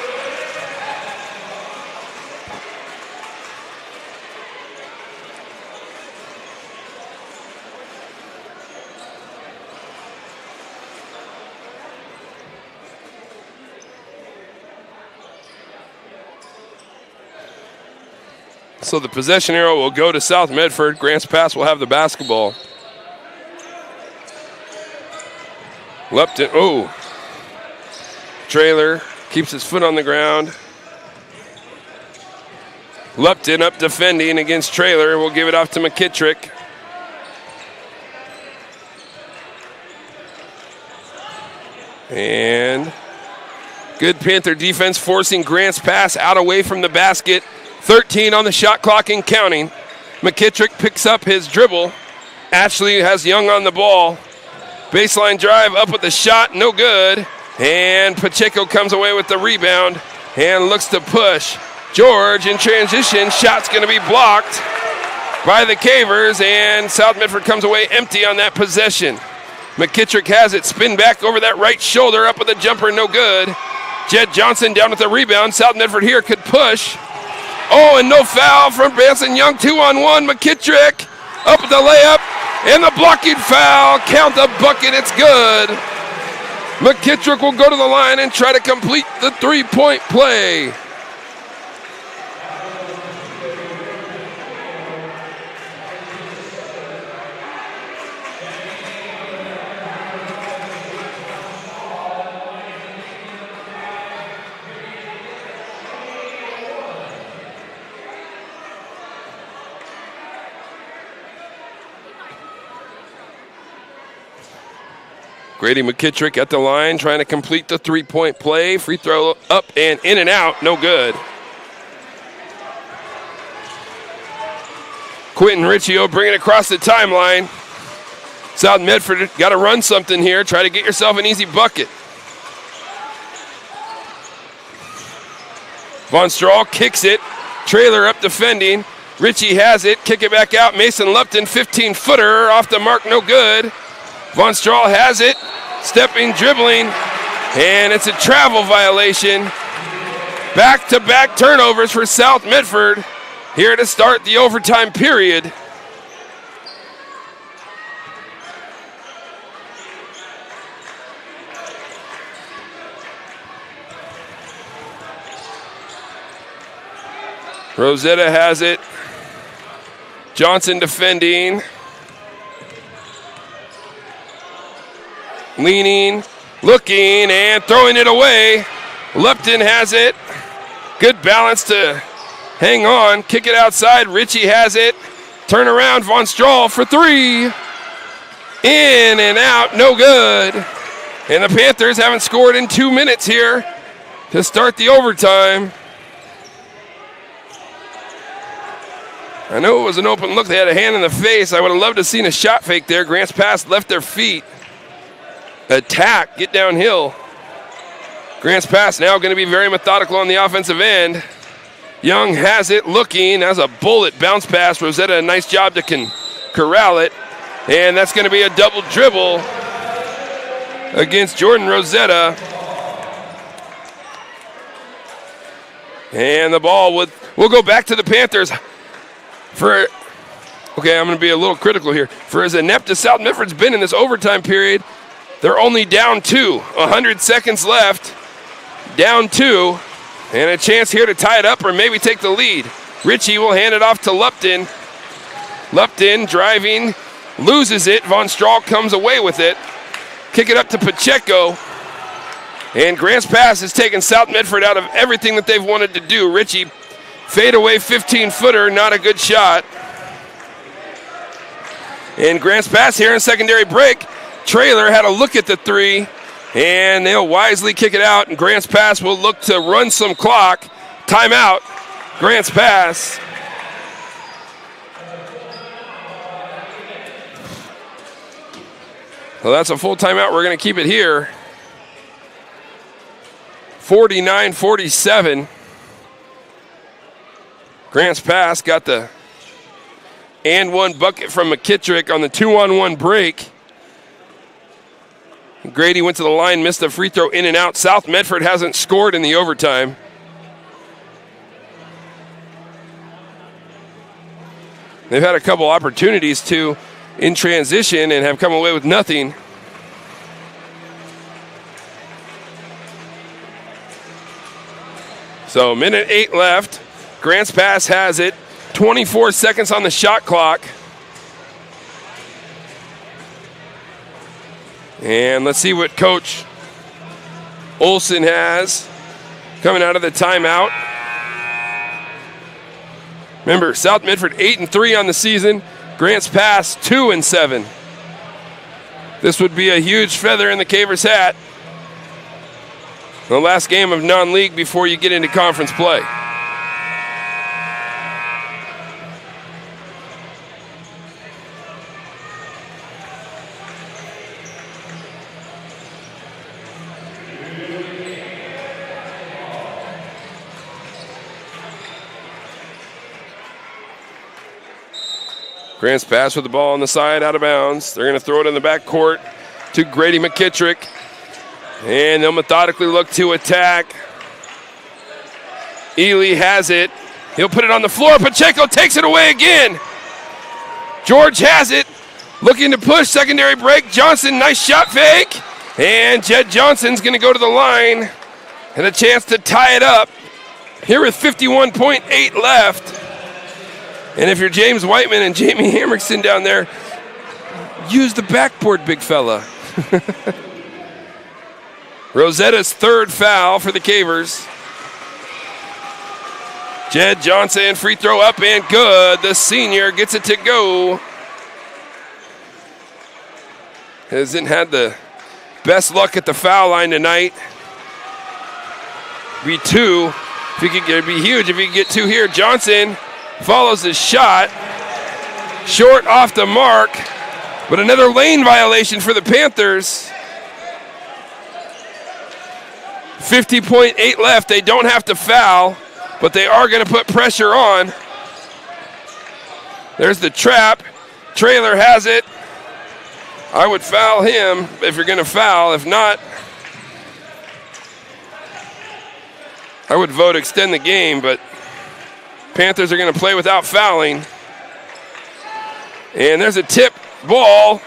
So the possession arrow will go to South Medford. Grant's pass will have the basketball. Lupton, Trailer keeps his foot on the ground. Lupton up defending against Trailer. We'll give it off to McKittrick. And good Panther defense forcing Grant's pass out away from the basket. 13 on the shot clock and counting. McKittrick picks up his dribble. Ashley has Young on the ball. Baseline drive up with the shot, no good. And Pacheco comes away with the rebound and looks to push. George in transition, shot's going to be blocked by the Cavers, and South Medford comes away empty on that possession. McKittrick has it, spin back over that right shoulder, up with a jumper, no good. Jed Johnson down with the rebound. South Medford here could push. Oh, and no foul from Branson Young. 2-on-1, McKittrick up with the layup. And the blocking foul, count the bucket, it's good. McKittrick will go to the line and try to complete the three-point play. Grady McKittrick at the line trying to complete the three-point play. Free throw up and in and out, no good. Quentin Ritchie will bring it across the timeline. South Medford got to run something here. Try to get yourself an easy bucket. Von Strahl kicks it. Trailer up defending. Ritchie has it. Kick it back out. Mason Lupton, 15-footer. Off the mark, no good. Von Strahl has it, stepping, dribbling, and it's a travel violation. Back-to-back turnovers for South Medford here to start the overtime period. Rosetta has it. Johnson defending. Leaning, looking, and throwing it away. Lupton has it. Good balance to hang on. Kick it outside. Ritchie has it. Turn around. Von Strahl for three. In and out. No good. And the Panthers haven't scored in 2 minutes here to start the overtime. I know it was an open look. They had a hand in the face. I would have loved to have seen a shot fake there. Grant's pass left their feet. Attack, get downhill. Grant's pass now going to be very methodical on the offensive end. Young has it, looking as a bullet bounce pass. Rosetta, a nice job to corral it. And that's going to be a double dribble against Jordan Rosetta. And the ball will go back to the Panthers. I'm going to be a little critical here. For as inept as South Medford's been in this overtime period, they're only down 2. 100 seconds left. Down 2. And a chance here to tie it up or maybe take the lead. Ritchie will hand it off to Lupton. Lupton driving, loses it. Von Strahl comes away with it. Kick it up to Pacheco. And Grants Pass has taken South Medford out of everything that they've wanted to do. Ritchie, fadeaway 15-footer, not a good shot. And Grants Pass here in secondary break. Trailer had a look at the three, and they'll wisely kick it out, and Grants Pass will look to run some clock. Timeout, Grants Pass. Well, that's a full timeout. We're going to keep it here. 49-47. Grants Pass got the and one bucket from McKittrick on the 2-on-1 break. Grady went to the line, missed a free throw in and out. South Medford hasn't scored in the overtime. They've had a couple opportunities to in transition and have come away with nothing. So minute 8 left. Grants Pass has it. 24 seconds on the shot clock. And let's see what Coach Olson has coming out of the timeout. Remember, South Medford 8-3 on the season. Grants Pass 2-7. This would be a huge feather in the Cavers' hat. The last game of non-league before you get into conference play. Grants Pass with the ball on the side, out of bounds. They're going to throw it in the back court to Grady McKittrick. And they'll methodically look to attack. Ely has it. He'll put it on the floor. Pacheco takes it away again. George has it. Looking to push. Secondary break. Johnson, nice shot fake. And Jed Johnson's going to go to the line. And a chance to tie it up. Here with 51.8 left. And if you're James Whiteman and Jamie Hamrickson down there, use the backboard, big fella. Rosetta's third foul for the Cavers. Jed Johnson, free throw up and good. The senior gets it to go. Hasn't had the best luck at the foul line tonight. Be two. If he could, it'd be huge if he could get two here. Johnson follows his shot. Short off the mark. But another lane violation for the Panthers. 50.8 left. They don't have to foul, but they are going to put pressure on. There's the trap. Trailer has it. I would foul him if you're going to foul. If not, I would vote extend the game, but Panthers are going to play without fouling. And there's a tip ball.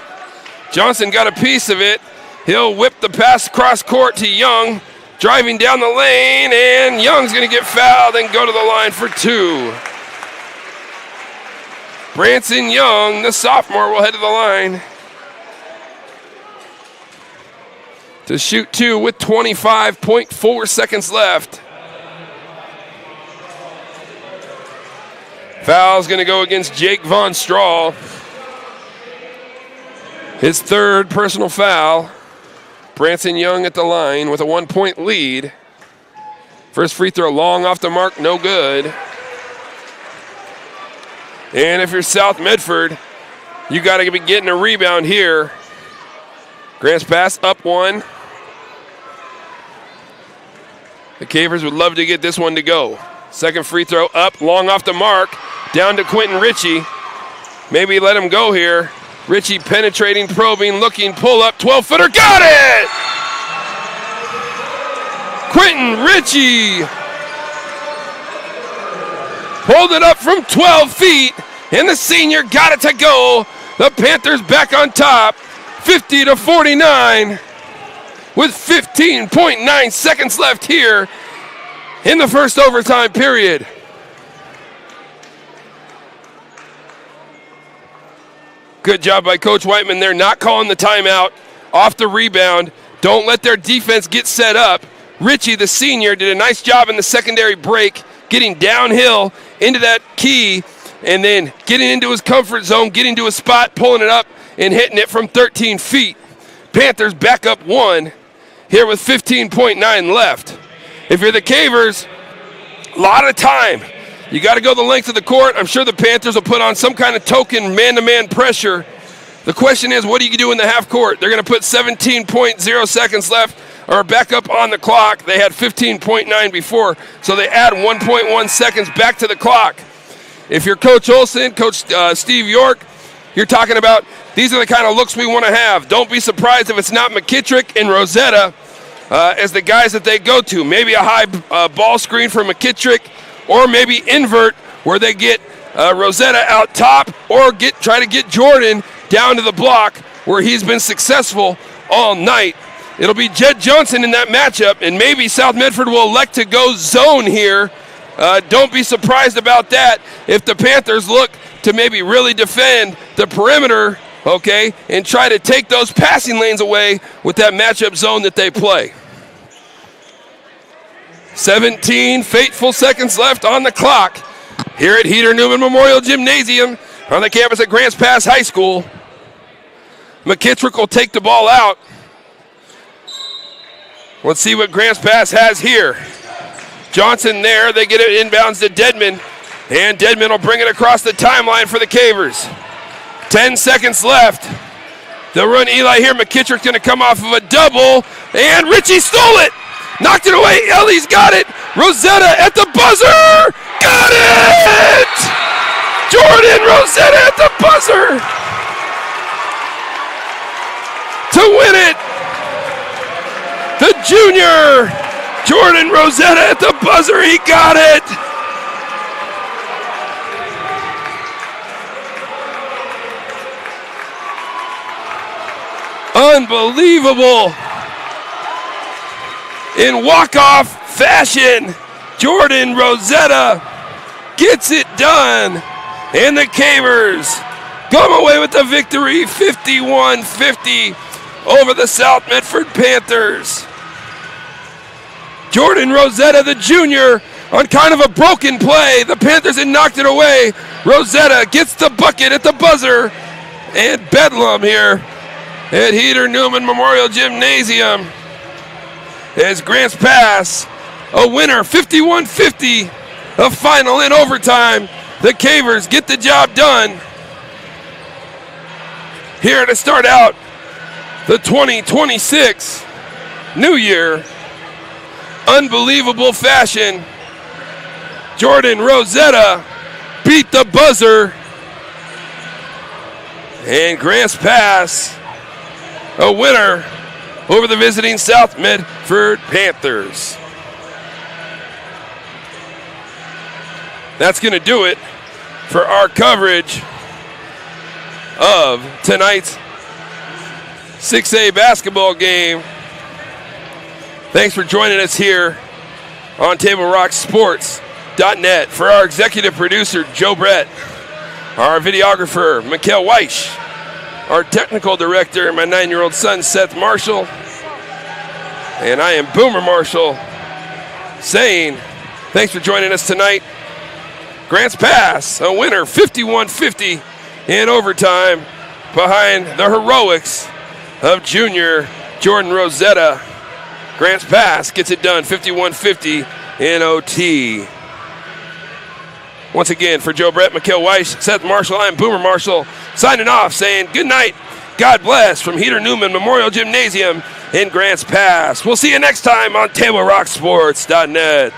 Johnson got a piece of it. He'll whip the pass across court to Young. Driving down the lane, and Young's going to get fouled and go to the line for two. Branson Young, the sophomore, will head to the line to shoot two with 25.4 seconds left. Foul's going to go against Jake Von Strahl. His third personal foul. Branson Young at the line with a 1-point lead. First free throw long off the mark, no good. And if you're South Medford, you got to be getting a rebound here. Grants Pass up one. The Cavers would love to get this one to go. Second free throw up, long off the mark, down to Quentin Ritchie. Maybe let him go here. Ritchie penetrating, probing, looking, pull up, 12-footer, got it! Quentin Ritchie pulled it up from 12 feet, and the senior got it to go. The Panthers back on top, 50-49, with 15.9 seconds left here in the first overtime period. Good job by Coach Whiteman. They're not calling the timeout off the rebound. Don't let their defense get set up. Richie, the senior, did a nice job in the secondary break, getting downhill into that key, and then getting into his comfort zone, getting to a spot, pulling it up, and hitting it from 13 feet. Panthers back up 1 here with 15.9 left. If you're the Cavers, a lot of time. You got to go the length of the court. I'm sure the Panthers will put on some kind of token man-to-man pressure. The question is, what do you do in the half court? They're going to put 17.0 seconds left or back up on the clock. They had 15.9 before, so they add 1.1 seconds back to the clock. If you're Coach Olson, Coach Steve York, you're talking about these are the kind of looks we want to have. Don't be surprised if it's not McKittrick and Rosetta as the guys that they go to. Maybe a high ball screen for McKittrick, or maybe invert where they get Rosetta out top, or try to get Jordan down to the block where he's been successful all night. It'll be Jed Johnson in that matchup, and maybe South Medford will elect to go zone here. Don't be surprised about that if the Panthers look to maybe really defend the perimeter, okay, and try to take those passing lanes away with that matchup zone that they play. 17 fateful seconds left on the clock here at Heater Newman Memorial Gymnasium on the campus at Grants Pass High School. McKittrick will take the ball out. Let's see what Grants Pass has here. Johnson there, they get it inbounds to Dedman, and Dedman will bring it across the timeline for the Cavers. 10 seconds left. They'll run Eli here. McKittrick's going to come off of a double, and Richie stole it. Knocked it away. Ellie's got it. Rosetta at the buzzer. Got it! Jordan Rosetta at the buzzer to win it. The junior, Jordan Rosetta at the buzzer. He got it. Unbelievable. In walk-off fashion, Jordan Rosetta gets it done. And the Cavers come away with the victory, 51-50 over the South Medford Panthers. Jordan Rosetta, the junior, on kind of a broken play. The Panthers had knocked it away. Rosetta gets the bucket at the buzzer. And Bedlam here at Heater Newman Memorial Gymnasium as Grants Pass, a winner, 51-50, a final in overtime. The Cavers get the job done here to start out the 2026 new year. Unbelievable fashion. Jordan Rosetta beat the buzzer. And Grants Pass, a winner over the visiting South Medford Panthers. That's going to do it for our coverage of tonight's 6A basketball game. Thanks for joining us here on TableRockSports.net. For our executive producer, Joe Brett, our videographer, Mikkel Weish, our technical director, my 9-year-old son, Seth Marshall, and I am Boomer Marshall, saying thanks for joining us tonight. Grants Pass, a winner, 51-50 in overtime behind the heroics of junior Jordan Rosetta. Grants Pass gets it done, 51-50 in OT. Once again, for Joe Brett, Mikkel Weiss, Seth Marshall, I'm Boomer Marshall, signing off, saying good night, God bless, from Heater Newman Memorial Gymnasium in Grants Pass. We'll see you next time on TableRockSports.net.